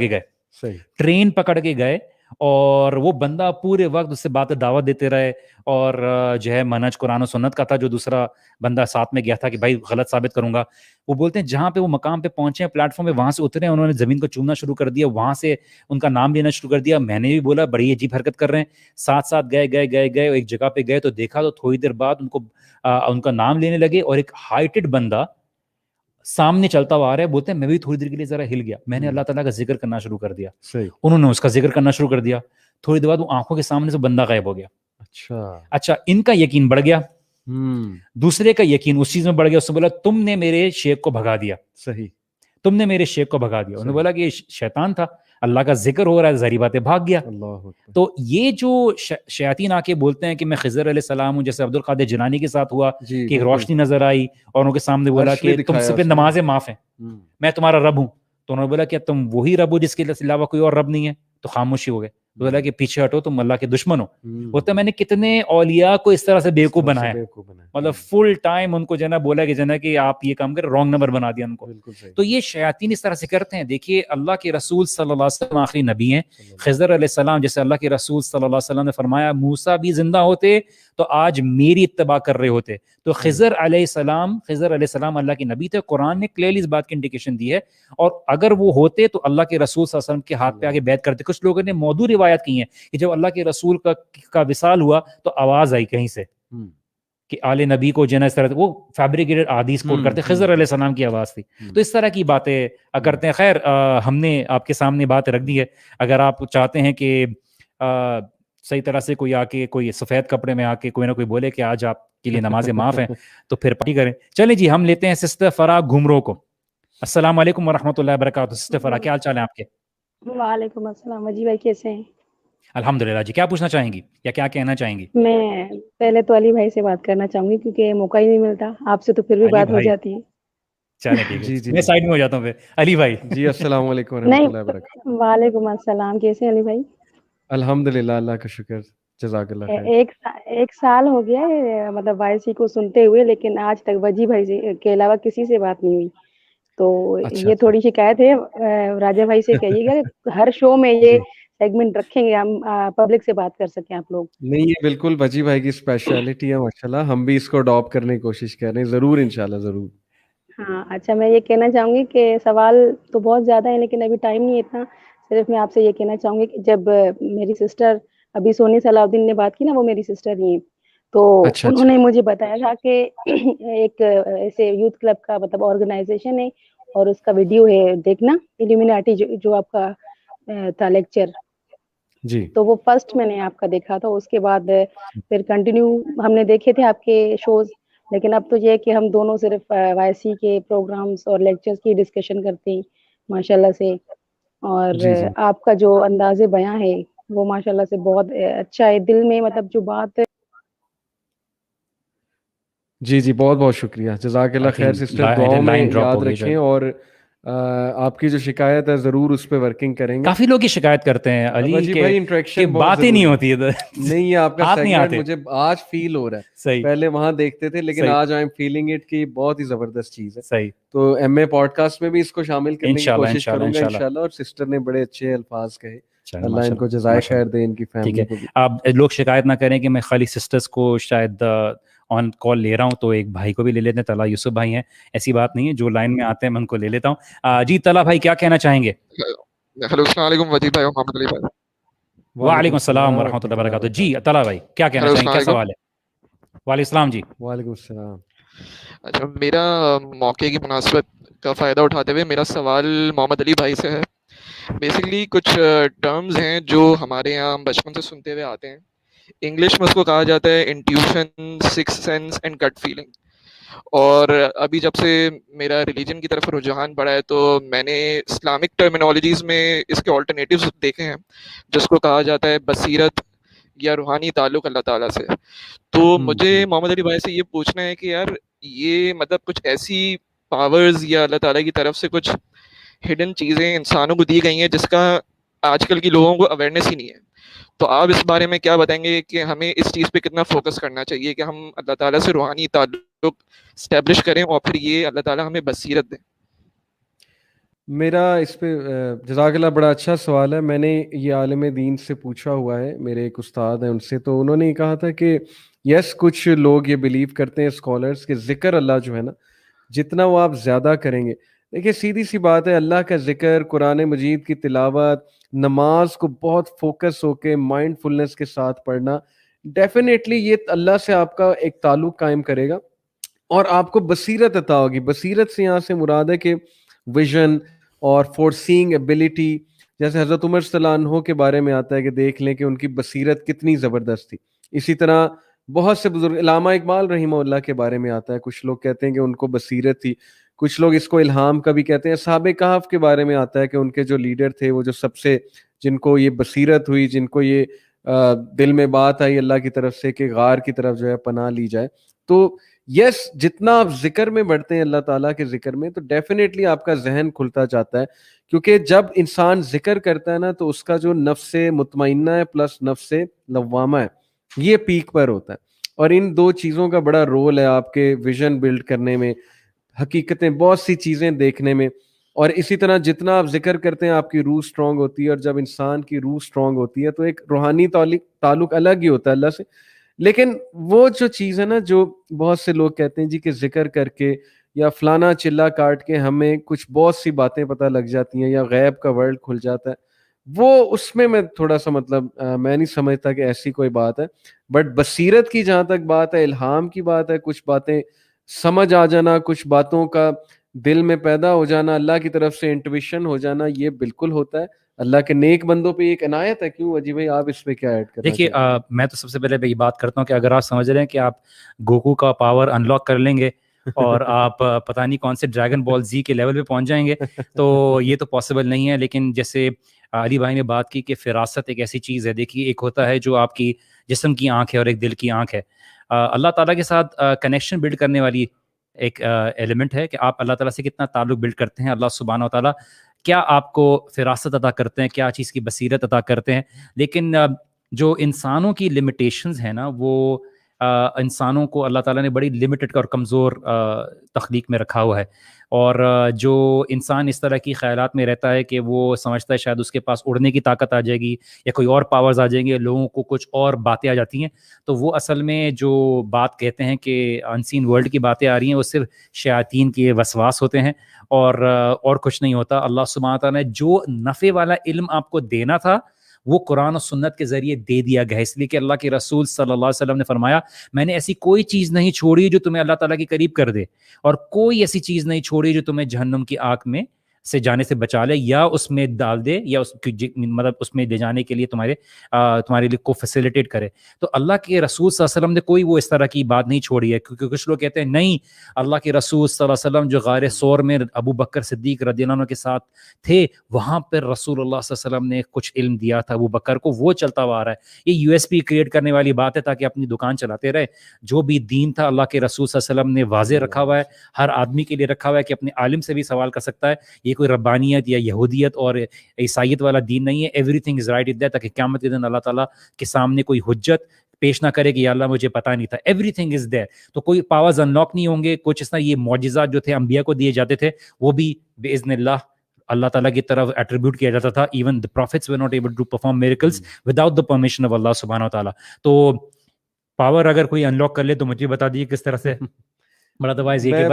Speaker 2: کے گئے, اور وہ بندہ پورے وقت اس سے بات دعوت دیتے رہے, اور جو ہے منہج قرآن و سنت کا تھا. جو دوسرا بندہ ساتھ میں گیا تھا کہ بھائی غلط ثابت کروں گا, وہ بولتے ہیں جہاں پہ وہ مقام پہ پہنچے ہیں, پلیٹ فارم پہ, وہاں سے اترے, انہوں نے زمین کو چومنا شروع کر دیا, وہاں سے ان کا نام لینا شروع کر دیا. میں نے بھی بولا بڑی عجیب حرکت کر رہے ہیں. ساتھ گئے, ایک جگہ پہ گئے تو دیکھا تو تھوڑی دیر بعد ان کا نام لینے لگے, اور ایک ہائٹڈ بندہ سامنے چلتا ہوا آ رہا ہے. بولتے ہیں میں بھی تھوڑی دیر کے لیے ذرا ہل گیا, میں نے اللہ تعالیٰ کا ذکر کرنا شروع کر دیا, انہوں نے اس کا ذکر کرنا شروع کر دیا. تھوڑی دیر بعد وہ آنکھوں کے سامنے سے بندہ غائب ہو گیا. اچھا, ان کا یقین بڑھ گیا, دوسرے کا یقین اس چیز میں بڑھ گیا. اس نے بولا تم نے میرے شیخ کو بھگا دیا, تم نے میرے شیخ کو بھگا دیا. انہوں نے بولا کہ یہ شیطان تھا, اللہ کا ذکر ہو رہا ہے, ظاہری باتیں بھاگ گیا. تو یہ جو شیاطین آ کے بولتے ہیں کہ میں خضر علیہ السلام ہوں, جیسے عبد القادر جیلانی کے ساتھ ہوا کہ ایک روشنی نظر آئی اور ان کے سامنے بولا کہ تم سے پہ نمازیں معاف ہیں, میں تمہارا رب ہوں. تو انہوں نے بولا کہ تم وہی رب ہو جس کے علاوہ کوئی اور رب نہیں ہے. تو خاموشی ہو گئے. بولا کہ پیچھے ہٹو, تم اللہ کے دشمن ہو. بولتا میں نے کتنے اولیاء کو اس طرح سے بیوقوف بنایا, مطلب فل ٹائم ان کو جو ہے نا بولا کہ آپ یہ کام کریں, رانگ نمبر بنا دیا ان کو. تو یہ شیاطین اس طرح سے کرتے ہیں. دیکھیے اللہ کے رسول صلی اللہ علیہ وسلم آخری نبی ہیں. خضر علیہ السلام, جیسے اللہ کے رسول صلی اللہ علیہ وسلم نے فرمایا موسیٰ بھی زندہ ہوتے تو آج میری اتباع کر رہے ہوتے. تو خضر علیہ السلام اللہ کے نبی تھے. قرآن نے کلیئرلی اس بات کی انڈیکیشن دی ہے, اور اگر وہ ہوتے تو اللہ کے رسول صلی اللہ علیہ وسلم کے ہاتھ پہ آگے بیعت کرتے. کچھ لوگوں نے موضوع روایت کی ہیں کہ جب اللہ کے رسول کا وصال ہوا تو آواز آئی کہیں سے کہ آل نبی کو جنا, اس طرح وہ فیبریکیٹڈ احادیث کوٹ کرتے, خضر علیہ السلام کی آواز تھی. تو اس طرح کی باتیں کرتے ہیں. خیر, ہم نے آپ کے سامنے بات رکھ دی ہے. اگر آپ چاہتے ہیں کہ صحیح طرح سے کوئی آ کے کوئی سفید کپڑے میں آ کے کوئی نہ کوئی بولے کہ آج آپ کے لیے نمازیں معاف ہیں تو پھر پارٹی کریں. چلیں جی ہم لیتے ہیں سسٹر فرا گھمرو کو. السلام علیکم ورحمۃ اللہ وبرکاتہ. سسٹر فرا کیا حال چال ہے آپ کے؟
Speaker 5: وعلیکم السلام اجی بھائی، کیسے ہیں؟
Speaker 2: الحمد للہ جی. کیا پوچھنا چاہیں گی یا کیا کہنا چاہیں گی؟
Speaker 5: میں پہلے تو علی بھائی سے بات کرنا چاہوں گی کیونکہ موقع ہی نہیں ملتا، آپ سے تو پھر بھی
Speaker 2: علی
Speaker 5: بات ہو
Speaker 2: بھائی
Speaker 5: جاتی ہے.
Speaker 2: چلیں ٹھیک ہے
Speaker 3: جی جی
Speaker 2: میں سائڈ میں ہو جاتا ہوں پھر. علی بھائی
Speaker 3: جی السلام علیکم ورحمۃ
Speaker 5: نہیں،
Speaker 3: اللہ وبرکاتہ.
Speaker 5: وعلیکم السلام، کیسے ہیں علی بھائی؟
Speaker 3: الحمد للہ، اللہ کا شکر، جزاک اللہ خیر.
Speaker 5: ایک سال ہو گیا ہے مطلب وائسی کو سنتے ہوئے، لیکن آج تک وجی بھائی کے علاوہ کسی سے بات نہیں ہوئی. تو
Speaker 3: اچھا
Speaker 5: یہ تھوڑی شکایت ہے، راجا بھائی سے کہیے گا کہ ہر شو میں یہ
Speaker 3: جی
Speaker 5: سیگمنٹ رکھیں گے، ہم پبلک سے بات کر سکیں آپ لوگ.
Speaker 3: نہیں، یہ بالکل بجی بھائی کی اسپیشلٹی ہے ماشاءاللہ. ہم بھی اس کو اڈاپٹ کرنے کی کوشش کر رہے ہیں، ضرور انشاءاللہ ضرور.
Speaker 5: ہاں اچھا، میں یہ کہنا چاہوں گی کہ سوال تو بہت زیادہ ہے لیکن ابھی ٹائم نہیں ہے اتنا. صرف میں آپ سے یہ کہنا چاہوں گی کہ جب میری سسٹر ابھی سونی صلاح الدین نے بات کی نا، وہ میری سسٹر ہی ہیں، تو
Speaker 3: اچھا
Speaker 5: انہوں
Speaker 3: اچھا.
Speaker 5: نے مجھے بتایا تھا کہ ایک ایسے یوتھ کلب کا مطلب آرگنائزیشن ہے اور اس کا ویڈیو ہے دیکھنا، ایلومیناٹی جو آپ کا تھا لیکچر،
Speaker 3: جی
Speaker 5: تو وہ فرسٹ میں نے آپ کا دیکھا تھا. اس کے بعد پھر کنٹینیو ہم نے دیکھے تھے آپ کے شوز، لیکن اب تو یہ ہے کہ ہم دونوں صرف وائی سی کے پروگرامز اور لیکچرز کی ڈسکشن کرتے ہیں ماشاءاللہ سے. اور
Speaker 3: جی جی
Speaker 5: آپ کا جو انداز بیاں ہے وہ ماشاءاللہ سے بہت اچھا ہے، دل میں مطلب جو بات
Speaker 3: جی جی بہت بہت شکریہ، جزاک اللہ
Speaker 2: آئی
Speaker 3: خیر.
Speaker 2: تھنک
Speaker 3: سسٹر دعاؤں میں
Speaker 2: لائن ڈراپ
Speaker 3: یاد
Speaker 2: ہو گئی
Speaker 3: رکھیں،
Speaker 2: شاید.
Speaker 3: اور آپ کی جو شکایت ہے ضرور اس پہ ورکنگ کریں گے.
Speaker 2: کافی لوگ یہ شکایت کرتے ہیں علی
Speaker 3: جی
Speaker 2: کہ
Speaker 3: بھائی
Speaker 2: کہ
Speaker 3: انٹریکشن بہت
Speaker 2: بات ہی نہیں
Speaker 3: ضروری
Speaker 2: ہوتی ہے.
Speaker 3: نہیں، یہ آپ کا
Speaker 2: ہاتھ نہیں
Speaker 3: سیگمنٹ
Speaker 2: آتے.
Speaker 3: مجھے آج فیل ہو رہا ہے.
Speaker 2: صحیح
Speaker 3: پہلے وہاں دیکھتے تھے لیکن
Speaker 2: صحیح
Speaker 3: آج آئی ایم فیلنگ اٹ کہ بہت ہی زبردست چیز ہے.
Speaker 2: صحیح.
Speaker 3: تو ایم اے پوڈ کاسٹ میں بھی اس کو شامل کرنے کی
Speaker 2: انشاءاللہ
Speaker 3: کوشش
Speaker 2: انشاءاللہ
Speaker 3: کروں گا
Speaker 2: انشاءاللہ.
Speaker 3: انشاءاللہ. اور سسٹر نے بڑے اچھے الفاظ کہے،
Speaker 2: چلیں
Speaker 3: اللہ ان کو
Speaker 2: ماشاءاللہ
Speaker 3: جزائے
Speaker 2: ماشاءاللہ.
Speaker 3: خیر دے، ان کی
Speaker 2: ٹھیک ہے.
Speaker 3: فیملی کو بھی.
Speaker 2: اب لوگ شکایت نہ کریں کہ میں خالی سسٹرز کو شاید آن کال لے رہا ہوں، تو ایک بھائی کو بھی لے لیتے ہیں. طلحہ یوسف بھائی ہیں، ایسی بات نہیں ہے، جو لائن میں آتے ہیں میں ان کو لے لیتا ہوں. جی طلحہ بھائی کیا کہنا چاہیں گے؟
Speaker 6: ہلو السلام علیکم وجید بھائی اور محمد علی بھائی.
Speaker 2: وعلیکم السلام ورحمۃ اللہ وبرکاتہ. جی طلحہ بھائی کیا کہنا
Speaker 6: ہلو
Speaker 2: چاہیں گے،
Speaker 6: السلام
Speaker 2: کیا
Speaker 6: علیکم.
Speaker 2: سوال ہے؟ وعلیکم السلام. جی
Speaker 3: وعلیکم السلام.
Speaker 6: اچھا، میرا موقع کی مناسبت کا فائدہ اٹھاتے ہوئے میرا سوال محمد علی بھائی سے ہے. بیسکلی کچھ ٹرمز ہیں جو ہمارے یہاں ہم بچپن سے سنتے ہوئے آتے ہیں. انگلش میں اس کو کہا جاتا ہے intuition, six sense and gut feeling. اور ابھی جب سے میرا ریلیجن کی طرف رجحان بڑھا ہے تو میں نے اسلامک ٹرمینالوجیز میں اس کے آلٹرنیٹیوز دیکھے ہیں، جس کو کہا جاتا ہے بصیرت یا روحانی تعلق اللہ تعالیٰ سے. تو مجھے محمد علی بھائی سے یہ پوچھنا ہے کہ یار یہ مطلب کچھ ایسی پاورز یا اللہ تعالیٰ کی طرف سے کچھ ہڈن چیزیں انسانوں کو دی گئی ہیں جس کا آج کل کی لوگوں کو اویئرنیس ہی نہیں ہے. تو آپ اس بارے میں کیا بتائیں گے کہ ہمیں اس چیز پہ کتنا فوکس کرنا چاہیے کہ ہم اللہ تعالیٰ سے روحانی تعلق اسٹیبلش کریں اور پھر یہ اللہ تعالیٰ ہمیں بصیرت دیں؟
Speaker 3: میرا اس پہ جزاک اللہ بڑا اچھا سوال ہے. میں نے یہ عالم دین سے پوچھا ہوا ہے، میرے ایک استاد ہیں ان سے، تو انہوں نے یہ کہا تھا کہ یس کچھ لوگ یہ بلیو کرتے ہیں اسکالرس کہ ذکر اللہ جو ہے نا، جتنا وہ آپ زیادہ کریں گے، دیکھیے سیدھی سی بات ہے، اللہ کا ذکر، قرآن مجید کی تلاوت، نماز کو بہت فوکس ہو کے مائنڈ فلنس کے ساتھ پڑھنا، ڈیفینیٹلی یہ اللہ سے آپ کا ایک تعلق قائم کرے گا اور آپ کو بصیرت عطا ہوگی. بصیرت سے یہاں سے مراد ہے کہ ویژن اور فور سینگ ایبلٹی. جیسے حضرت عمر صلی اللہ عنہ کے بارے میں آتا ہے کہ دیکھ لیں کہ ان کی بصیرت کتنی زبردست تھی. اسی طرح بہت سے بزرگ، علامہ اقبال رحمہ اللہ کے بارے میں آتا ہے، کچھ لوگ کہتے ہیں کہ ان کو بصیرت تھی، کچھ لوگ اس کو الہام کا بھی کہتے ہیں. اصحاب کہف کے بارے میں آتا ہے کہ ان کے جو لیڈر تھے، وہ جو سب سے جن کو یہ بصیرت ہوئی، جن کو یہ دل میں بات آئی اللہ کی طرف سے کہ غار کی طرف جو ہے پناہ لی جائے. تو یس جتنا آپ ذکر میں بڑھتے ہیں اللہ تعالیٰ کے ذکر میں، تو ڈیفینیٹلی آپ کا ذہن کھلتا جاتا ہے. کیونکہ جب انسان ذکر کرتا ہے نا، تو اس کا جو نفس مطمئنہ ہے پلس نفس لوامہ ہے، یہ پیک پر ہوتا ہے. اور ان دو چیزوں کا بڑا رول ہے آپ کے ویژن بلڈ کرنے میں، حقیقتیں بہت سی چیزیں دیکھنے میں. اور اسی طرح جتنا آپ ذکر کرتے ہیں آپ کی روح سٹرونگ ہوتی ہے، اور جب انسان کی روح سٹرونگ ہوتی ہے تو ایک روحانی تعلق الگ ہی ہوتا ہے اللہ سے. لیکن وہ جو چیز ہے نا، جو بہت سے لوگ کہتے ہیں جی کہ ذکر کر کے یا فلانا چلا کاٹ کے ہمیں کچھ بہت سی باتیں پتہ لگ جاتی ہیں یا غیب کا ورلڈ کھل جاتا ہے، وہ اس میں تھوڑا سا مطلب میں نہیں سمجھتا کہ ایسی کوئی بات ہے. بٹ بصیرت کی جہاں تک بات ہے، الہام کی بات ہے، کچھ باتیں سمجھ آ جانا، کچھ باتوں کا دل میں پیدا ہو جانا, اللہ کی طرف سے انٹویشن ہو جانا, یہ بالکل ہوتا ہے. اللہ کے نیک بندوں پہ ایک عنایت ہے. کیوں اجی بھائی آپ اس پہ کیا ایڈ کرنا
Speaker 2: دیکھیے
Speaker 3: چاہیں گے؟
Speaker 2: میں تو سب سے پہلے یہ بات کرتا ہوں کہ اگر آپ سمجھ رہے ہیں کہ آپ گوکو کا پاور ان لاک کر لیں گے اور آپ پتہ نہیں کون سے ڈریگن بال زی کے لیول پہ پہنچ جائیں گے, تو یہ تو پاسبل نہیں ہے. لیکن جیسے علی بھائی نے بات کی کہ فراست ایک ایسی چیز ہے, دیکھیے ایک ہوتا ہے جو آپ کی جسم کی آنکھ ہے اور ایک دل کی آنکھ ہے. اللہ تعالیٰ کے ساتھ کنیکشن بلڈ کرنے والی ایک ایلیمنٹ ہے کہ آپ اللہ تعالیٰ سے کتنا تعلق بلڈ کرتے ہیں. اللہ سبحانہ و تعالیٰ کیا آپ کو فراست عطا کرتے ہیں, کیا چیز کی بصیرت عطا کرتے ہیں. لیکن جو انسانوں کی لمیٹیشنز ہیں نا, وہ انسانوں کو اللہ تعالیٰ نے بڑی لمیٹڈ اور کمزور تخلیق میں رکھا ہوا ہے. اور جو انسان اس طرح کی خیالات میں رہتا ہے کہ وہ سمجھتا ہے شاید اس کے پاس اڑنے کی طاقت آ جائے گی یا کوئی اور پاورز آ جائیں گے, لوگوں کو کچھ اور باتیں آ جاتی ہیں, تو وہ اصل میں جو بات کہتے ہیں کہ انسین ورلڈ کی باتیں آ رہی ہیں, وہ صرف شیاطین کے وسواس ہوتے ہیں اور کچھ نہیں ہوتا. اللہ سبحانہ تعالیٰ نے جو نفع والا علم آپ کو دینا تھا وہ قرآن و سنت کے ذریعے دے دیا گیا ہے, اس لیے کہ اللہ کے رسول صلی اللہ علیہ وسلم نے فرمایا میں نے ایسی کوئی چیز نہیں چھوڑی جو تمہیں اللہ تعالیٰ کے قریب کر دے, اور کوئی ایسی چیز نہیں چھوڑی جو تمہیں جہنم کی آگ میں سے جانے سے بچا لے یا اس میں ڈال دے یا مطلب اس میں لے جانے کے لیے تمہارے لیے کو فیسیلیٹیٹ کرے. تو اللہ کے رسول صلی اللہ علیہ وسلم نے کوئی وہ اس طرح کی بات نہیں چھوڑی ہے, کیونکہ کچھ لوگ کہتے ہیں نہیں اللہ کے رسول صلی اللہ علیہ وسلم جو غار ثور میں ابو بکر صدیق رضی اللہ عنہ کے ساتھ تھے, وہاں پر رسول اللہ صلی اللہ علیہ وسلم نے کچھ علم دیا تھا ابو بکر کو, وہ چلتا ہوا آ رہا ہے. یہ یو ایس پی کریٹ کرنے والی بات ہے تاکہ اپنی دکان چلاتے رہے. جو بھی دین تھا اللہ کے رسول صلی اللہ علیہ وسلم نے واضح رکھا ہوا ہے, ہر آدمی کے لیے رکھا ہوا ہے کہ اپنے عالم سے بھی سوال کر سکتا ہے. یہ کوئی ربانیت یا یہودیت اور عیسائیت والا دین نہیں ہے. ایوری تھنگ از رائٹ ادھر, تاکہ قیامت کے دن اللہ تعالیٰ کے سامنے کوئی حجت پیش نہ کرے کہ یا اللہ مجھے پتہ نہیں تھا. ایوری تھنگ از دیر. تو کوئی پاورز ان لاک نہیں ہوں گے. کچھ اس طرح یہ معجزات جو تھے انبیاء کو دیے جاتے تھے وہ بھی باذن اللہ تعالیٰ کی طرف ایٹریبیوٹ کیا جاتا تھا. Even the prophets were not able to perform miracles without the permission of اللہ سبحانہ و تعالیٰ. تو پاور اگر کوئی ان لاک کر لے تو مجھے بتا دیجیے کس طرح سے.
Speaker 3: میں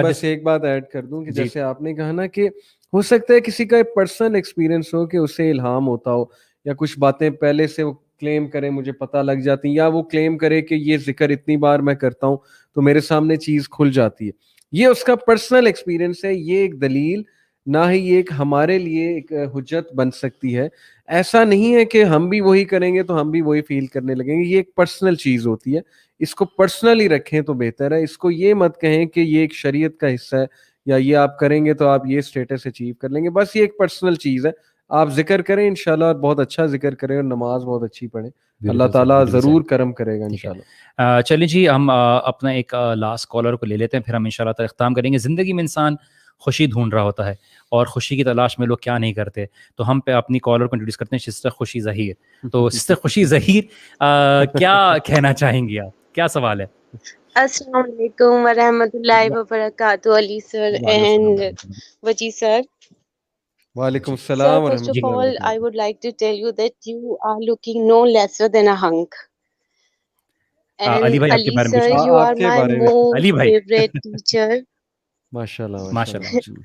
Speaker 3: بس ایک بات ایڈ کر دوں کہ جیسے آپ نے کہا نا کہ ہو سکتا ہے کسی کا پرسنل ایکسپیرینس ہو کہ اس سے الہام ہوتا ہو, یا کچھ باتیں پہلے سے وہ کلیم کرے مجھے پتہ لگ جاتی ہیں, یا وہ کلیم کرے کہ یہ ذکر اتنی بار میں کرتا ہوں تو میرے سامنے چیز کھل جاتی ہے. یہ اس کا پرسنل ایکسپیرینس ہے, یہ ایک دلیل نہ ہی یہ ایک ہمارے لیے ایک حجت بن سکتی ہے. ایسا نہیں ہے کہ ہم بھی وہی کریں گے تو ہم بھی وہی فیل کرنے لگیں گے. یہ ایک پرسنل چیز ہوتی ہے, اس کو پرسنلی رکھیں تو بہتر ہے. اس کو یہ مت کہیں کہ یہ ایک شریعت کا حصہ ہے یا یہ آپ کریں گے تو آپ یہ اسٹیٹس اچیو کر لیں گے. بس یہ ایک پرسنل چیز ہے. آپ ذکر کریں انشاءاللہ, اور بہت اچھا ذکر کریں, اور نماز بہت اچھی پڑھیں, اللہ تعالیٰ ضرور کرم کرے گا انشاءاللہ.
Speaker 2: چلیں جی, ہم اپنا ایک لاسٹ کالر کو لے لیتے ہیں, پھر ہم انشاءاللہ تعالیٰ اختتام کریں گے. زندگی میں انسان خوشی ڈھونڈ رہا ہوتا ہے, اور خوشی کی تلاش میں لوگ کیا نہیں کرتے. تو ہم پہ اپنی کالر کو انٹروڈیوس کرتے ہیں, سسٹر خوشی ظہیر. تو سسٹر خوشی ظہیر کیا کہنا چاہیں گی آپ, کیا سوال ہے؟
Speaker 7: السلام علیکم ورحمۃ اللہ وبرکاتہ علی سر اینڈ وجی سر.
Speaker 3: وعلیکم السلام
Speaker 7: Sir, first of all, I would like to tell you that you are looking no lesser than a hunk. And
Speaker 2: Ali bhai,
Speaker 7: Ali sir, you are my most favorite teacher.
Speaker 3: MashaAllah,
Speaker 2: MashaAllah.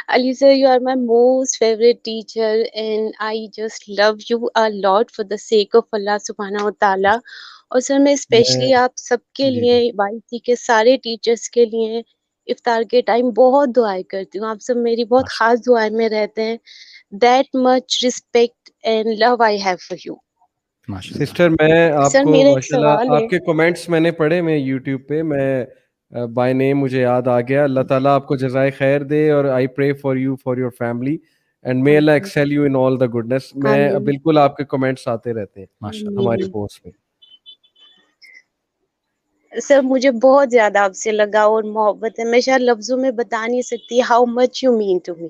Speaker 7: Ali sir, you are my most favorite teacher, and I just love you a lot for the sake of Allah subhanahu wa ta'ala. اور سر میں especially آپ سب کے لیے YC کے سارے teachers کے لیے افطار کے ٹائم بہت دعائیں کرتی ہوں. آپ سب میری بہت خاص دعائیں میں رہتے ہیں. That much respect and love I have for you.
Speaker 3: Sister میں آپ کو ماشاءاللہ آپ کے کمنٹس میں نے پڑھے, میں یوٹیوب پہ, میں بائی نیم مجھے یاد آ گیا. اللہ تعالیٰ آپ کو جزائے خیر دے, اور I pray for you for your family and may Allah excel you in all the goodness. میں بالکل آپ کے کمنٹس آتے رہتے ہیں ہماری پوسٹ پہ.
Speaker 7: سر مجھے بہت زیادہ آپ سے لگاؤ اور محبت ہے, میں شاید لفظوں میں بتا نہیں سکتی how much you mean to me.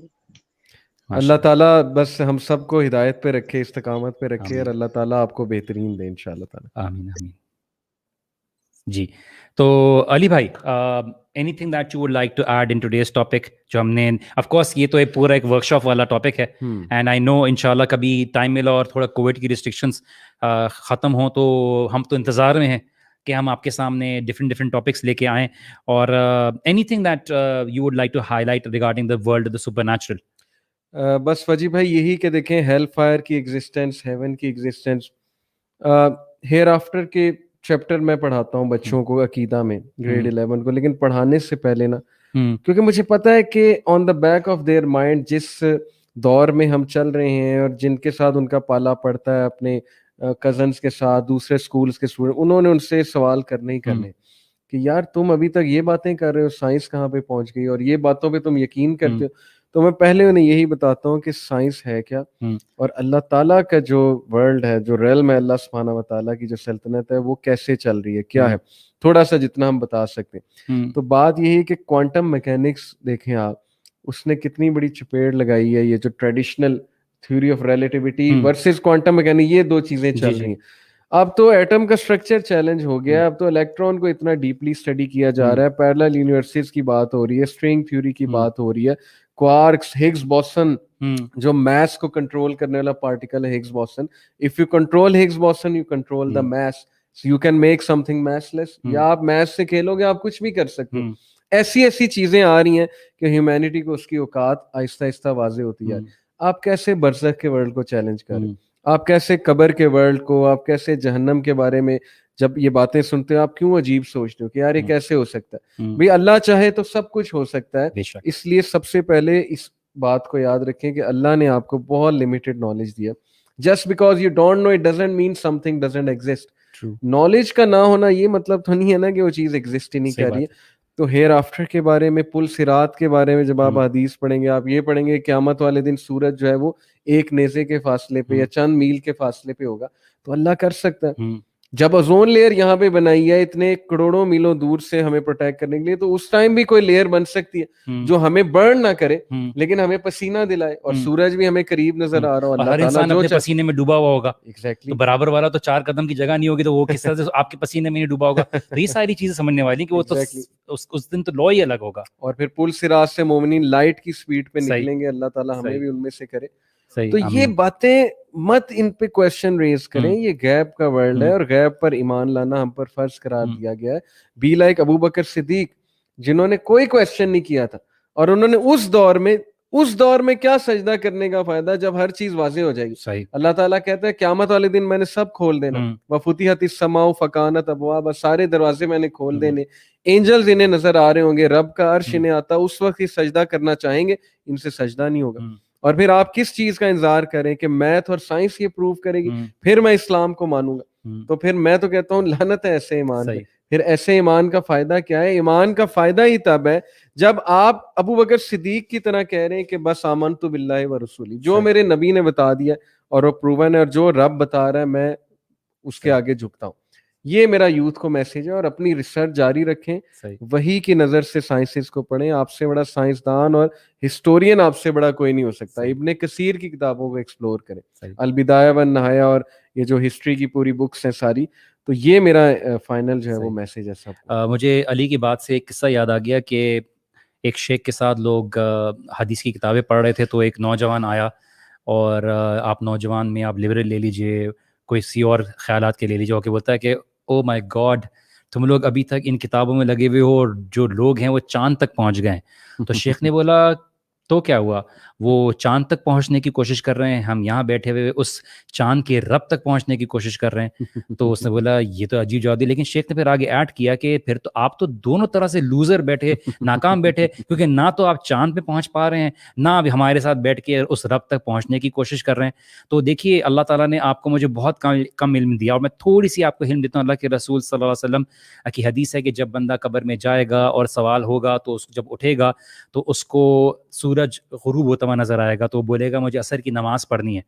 Speaker 3: اللہ تعالیٰ بس ہم سب کو ہدایت پہ رکھے, استقامت پہ رکھے, اور اللہ تعالیٰ آپ کو بہترین دے انشاءاللہ تعالیٰ.
Speaker 2: آمین آمین. جی تو علی بھائی, anything that you would like to add in today's topic, جو ہم نے آف کورس یہ تو ایک پورا ایک ورک شاپ والا ٹاپک ہے, اینڈ آئی نو انشاءاللہ کبھی ٹائم ملا اور تھوڑا کووڈ کی ریسٹرکشنس ختم ہوں تو ہم تو انتظار میں ہیں کہ ہم آپ کے سامنے ڈفرینٹ ٹاپکس لے کے آئیں, اور anything that you would like to highlight regarding the world the supernatural.
Speaker 3: بس وجی بھائی یہی کہ دیکھیں ہیل فائر کی ایگزسٹنس, ہیون کی ایگزسٹنس, ہیئر آفٹر کے چیپٹر میں پڑھاتا ہوں بچوں کو عقیدہ میں گریڈ 11 کو, لیکن پڑھانے سے پہلے نا کیونکہ مجھے پتا ہے کہ on the back of their mind جس دور میں ہم چل رہے ہیں اور جن کے ساتھ ان کا پالا پڑتا ہے اپنے کزنس کے ساتھ دوسرے اسکولس کے اسٹوڈنٹ, انہوں نے ان سے سوال کرنے ہی کرنے کہ یار تم ابھی تک یہ باتیں کر رہے ہو, سائنس کہاں پہ پہنچ گئی اور یہ باتوں پہ تم یقین کرتے ہو. تو میں پہلے انہیں یہی بتاتا ہوں کہ سائنس ہے کیا, اور اللہ تعالیٰ کا جو ورلڈ ہے, جو ریلم ہے اللہ سبحانہ و تعالیٰ کی جو سلطنت ہے, وہ کیسے چل رہی ہے, کیا ہے, تھوڑا سا جتنا ہم بتا سکتے ہیں. تو بات یہی ہے کہ کوانٹم میکینکس دیکھیں آپ, اس نے کتنی بڑی چپیڑ لگائی ہے. یہ جو traditional theory of relativity versus quantum mechanics, یہ دو چیزیں چل رہی ہیں. اب تو ایٹم کا اسٹرکچر چیلنج ہو گیا ہے, اب تو الیکٹران کو اتنا ڈیپلی اسٹڈی کیا جا رہا ہے, پیرلل یونیورسز کی بات ہو رہی ہے, اسٹرنگ تھیوری کی بات ہو رہی ہے, کوارکس, ہگز بوسن, جو میس کو کنٹرول کرنے والا پارٹیکل ہے Higgs boson. If you control Higgs boson you control the mass, you can make something mass less. یا آپ میس سے کھیلو گے, آپ کچھ بھی کر سکتے ہو. ایسی ایسی چیزیں آ رہی ہیں کہ ہیومینٹی کو اس کی اوقات آہستہ آہستہ واضح ہوتی ہے. آپ کیسے برزخ کے ورلڈ کو چیلنج کریں, آپ کیسے قبر کے ورلڈ کو, آپ کیسے جہنم کے بارے میں جب یہ باتیں سنتے ہو آپ کیوں عجیب سوچتے ہو کہ یار یہ کیسے ہو سکتا ہے. بھئی اللہ چاہے تو سب کچھ ہو سکتا ہے. اس لیے سب سے پہلے اس بات کو یاد رکھیں کہ اللہ نے آپ کو بہت لمیٹڈ نالج دیا. Just because you don't know it doesn't mean something doesn't exist. Knowledge کا نہ ہونا یہ مطلب تو نہیں ہے نا کہ وہ چیز ایگزسٹ ہی نہیں کر رہی ہے. تو ہیئر آفٹر کے بارے میں, پل صراط کے بارے میں جب آپ حدیث پڑھیں گے, آپ یہ پڑھیں گے قیامت والے دن سورج جو ہے وہ ایک نیزے کے فاصلے پہ یا چند میل کے فاصلے پہ ہوگا. تو اللہ کر سکتا ہے. جب اوزون لیئر یہاں پہ بنائی ہے اتنے کروڑوں میلوں دور سے ہمیں پروٹیکٹ کرنے کے لیے, تو اس ٹائم بھی کوئی لیئر بن سکتی ہے جو ہمیں برن نہ کرے لیکن ہمیں پسینہ دلائے, اور سورج بھی ہمیں قریب نظر آ رہا ہو. اللہ
Speaker 2: ہر انسان اپنے پسینے میں ڈوبا ہوا ہوگا,
Speaker 3: ایگزیکٹلی,
Speaker 2: تو برابر والا تو 4 قدم کی جگہ نہیں ہوگی, تو وہ کس طرح سے آپ کے پسینے میں نہیں ڈوبا ہوگا. یہ ساری چیزیں سمجھنے والی کہ وہ تو اس دن تو لو ہی الگ ہوگا.
Speaker 3: اور پھر پل صراط سے مومنین لائٹ کی سپیڈ پہ نکلیں گے, اللہ تعالیٰ ہمیں بھی ان میں سے کرے. تو یہ باتیں مت ان پہ کوشچن ریز کریں. یہ غیب کا ورلڈ ہے اور غیب پر ایمان لانا ہم پر فرض قرار دیا گیا ہے. بی لائک ابو بکر صدیق, جنہوں نے کوئی کوشچن نہیں کیا تھا, اور انہوں نے اس دور میں کیا سجدہ کرنے کا فائدہ جب ہر چیز واضح ہو جائے گی. اللہ تعالیٰ کہتا ہے قیامت والے دن میں نے سب کھول دینا. وفتحت السماء فکانت ابوابا, سارے دروازے میں نے کھول دینے, اینجلز انہیں نظر آ رہے ہوں گے, رب کا عرش انہیں آتا, اس وقت یہ سجدہ کرنا چاہیں گے, ان سے سجدہ نہیں ہوگا. اور پھر آپ کس چیز کا انتظار کریں کہ میتھ اور سائنس یہ پروف کرے گی پھر میں اسلام کو مانوں گا. تو پھر میں تو کہتا ہوں لعنت ہے ایسے ایمان پہ. پھر ایسے ایمان کا فائدہ کیا ہے؟ ایمان کا فائدہ ہی تب ہے جب آپ ابو بکر صدیق کی طرح کہہ رہے ہیں کہ بس آمنت باللہ و رسولی, جو میرے نبی نے بتا دیا اور وہ پروون ہے, اور جو رب بتا رہا ہے میں اس کے آگے جھکتا ہوں. یہ میرا یوتھ کو میسج ہے. اور اپنی ریسرچ جاری رکھیں, وہی کی نظر سے سائنسز کو پڑھیں. آپ سے بڑا سائنسدان اور ہسٹورین آپ سے بڑا کوئی نہیں ہو سکتا. ابن کثیر کی کتابوں کو ایکسپلور کریں, البدایہ والنہایہ, اور یہ جو ہسٹری کی پوری بکس ہیں ساری. تو یہ میرا فائنل جو ہے وہ میسج ہے سب.
Speaker 2: مجھے علی کی بات سے ایک قصہ یاد آ گیا کہ ایک شیخ کے ساتھ لوگ حدیث کی کتابیں پڑھ رہے تھے, تو ایک نوجوان آیا, اور آپ نوجوان میں آپ لبرل لے لیجئے, کوئی سی اور خیالات کے لے لیجئے, کہ بولتا ہے کہ او مائی گاڈ تم لوگ ابھی تک ان کتابوں میں لگے ہوئے ہو, اور جو لوگ ہیں وہ چاند تک پہنچ گئے ہیں. تو شیخ نے بولا تو کیا ہوا, وہ چاند تک پہنچنے کی کوشش کر رہے ہیں, ہم یہاں بیٹھے ہوئے اس چاند کے رب تک پہنچنے کی کوشش کر رہے ہیں. تو اس نے بولا یہ تو عجیب جواب دی. لیکن شیخ نے پھر آگے ایڈ کیا کہ پھر تو آپ تو دونوں طرح سے لوزر بیٹھے, ناکام بیٹھے, کیونکہ نہ تو آپ چاند پہ پہنچ پا رہے ہیں, نہ اب ہمارے ساتھ بیٹھ کے اس رب تک پہنچنے کی کوشش کر رہے ہیں. تو دیکھیے اللہ تعالیٰ نے آپ کو مجھے بہت کم علم دیا, اور میں تھوڑی سی آپ کو علم دیتا ہوں. اللہ کے رسول صلی اللہ علیہ وسلم کی حدیث ہے کہ جب بندہ قبر میں جائے گا اور سوال ہوگا, تو جب اٹھے گا تو اس کو سورج غروب ہوتا ہوا نظر آئے گا, تو بولے گا مجھے عصر کی نماز پڑھنی ہے,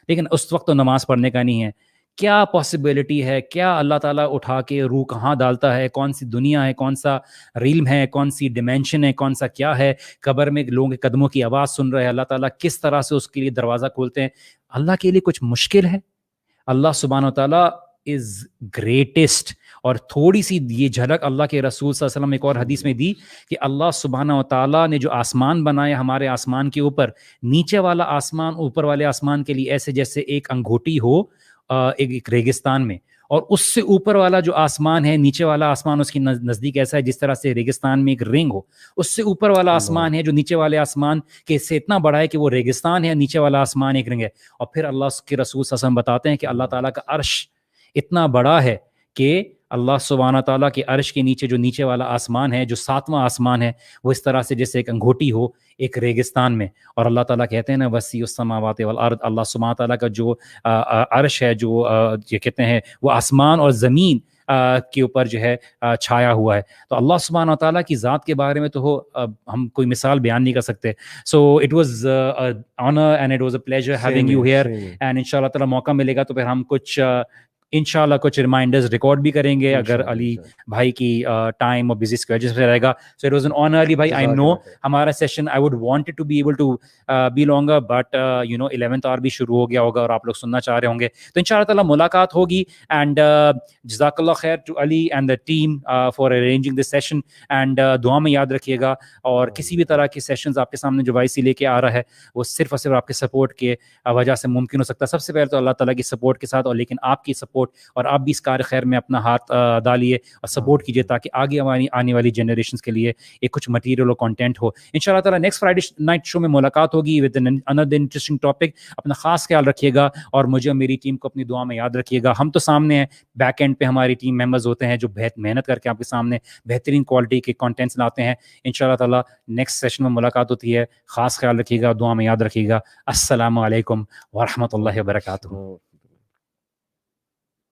Speaker 2: لیکن اس وقت تو نماز پڑھنے کا نہیں ہے. کیا پاسبلٹی ہے, کیا اللہ تعالیٰ اٹھا کے روح کہاں ڈالتا ہے, کون سی دنیا ہے, کون سا ریلم ہے, کون سی ڈیمینشن ہے, کون سا کیا ہے, قبر میں لوگوں کے قدموں کی آواز سن رہے ہیں, اللہ تعالیٰ کس طرح سے اس کے لیے دروازہ کھولتے ہیں. اللہ کے لیے کچھ مشکل ہے؟ اللہ سبحانہ و تعالیٰ از گریٹسٹ. اور تھوڑی سی یہ جھلک اللہ کے رسول صلی اللہ علیہ وسلم ایک اور حدیث میں دی کہ اللہ سبحانہ و تعالیٰ نے جو آسمان بنایا ہمارے آسمان کے اوپر, نیچے والا آسمان اوپر والے آسمان کے لیے ایسے جیسے ایک انگوٹی ہو ایک ریگستان میں, اور اس سے اوپر والا جو آسمان ہے, نیچے والا آسمان اس کی نزدیک ایسا ہے جس طرح سے ریگستان میں ایک رنگ ہو. اس سے اوپر والا آسمان ہے جو نیچے والے آسمان کے سے اتنا بڑا ہے کہ وہ ریگستان ہے, نیچے والا آسمان ایک رنگ ہے. اور پھر اللہ کے رسول صلی اللہ علیہ وسلم بتاتے ہیں کہ اللہ تعالیٰ کا عرش اتنا بڑا ہے کہ اللہ سبحانہ تعالیٰ کے عرش کے نیچے جو نیچے والا آسمان ہے، جو 7واں آسمان ہے، وہ اس طرح سے جیسے ایک انگوٹی ہو ایک ریگستان میں، اور اللہ تعالیٰ کہتے ہیں نا وسیع السماوات والارض، اللہ سبحانہ تعالیٰ کا جو عرش ہے، جو یہ کہتے ہیں وہ آسمان اور زمین کے اوپر جو ہے چھایا ہوا ہے. تو اللہ سبحانہ تعالیٰ کی ذات کے بارے میں تو ہم کوئی مثال بیان نہیں کر سکتے. So it was honour and it was a pleasure having you here, and ان شاء اللہ تعالیٰ موقع ملے گا تو پھر ہم کچھ انشاءاللہ کچھ ریمائنڈرز ریکارڈ بھی کریں گے اگر علی بھائی کی ٹائم اور بزی اسکیڈول سے رہے گا. So it was an honour Ali بھائی. آئی نو ہمارا session I would want to be able to be longer, but 11th hour بھی شروع ہو گیا ہوگا اور آپ لوگ سننا چاہ رہے ہوں گے، تو ان شاء اللہ تعالیٰ ملاقات ہوگی. اینڈ جزاک اللہ خیر to Ali and the team for arranging this session, and دعا میں یاد رکھیے گا. اور کسی بھی طرح کے سیشنز آپ کے سامنے جو YC لے کے آ رہا ہے وہ صرف اور صرف آپ کے سپورٹ کے وجہ سے ممکن ہو سکتا ہے. سب سے پہلے تو اللہ تعالیٰ کی سپورٹ کے ساتھ، اور لیکن آپ کی سپورٹ، اور آپ بھی اس کار خیر میں اپنا ہاتھ ڈالیے اور سپورٹ کیجیے تاکہ آگے ہماری آنے والی جنریشنز کے لیے ایک کچھ مٹیریل اور کانٹینٹ ہو. ان شاء اللہ تعالیٰ نیکسٹ فرائیڈے نائٹ شو میں ملاقات ہوگی ود another انٹرسٹنگ ٹاپک. اپنا خاص خیال رکھیے گا اور مجھے اور میری ٹیم کو اپنی دعا میں یاد رکھیے گا. ہم تو سامنے ہیں، بیک اینڈ پہ ہماری ٹیم ممبرز ہوتے ہیں جو بہت محنت کر کے آپ کے سامنے بہترین کوالٹی کے کانٹینٹس لاتے ہیں. ان شاء اللہ تعالیٰ نیکسٹ سیشن میں ملاقات ہوتی ہے. خاص خیال رکھیے گا، دعا میں یاد رکھیے گا. السلام علیکم ورحمۃ اللہ وبرکاتہ.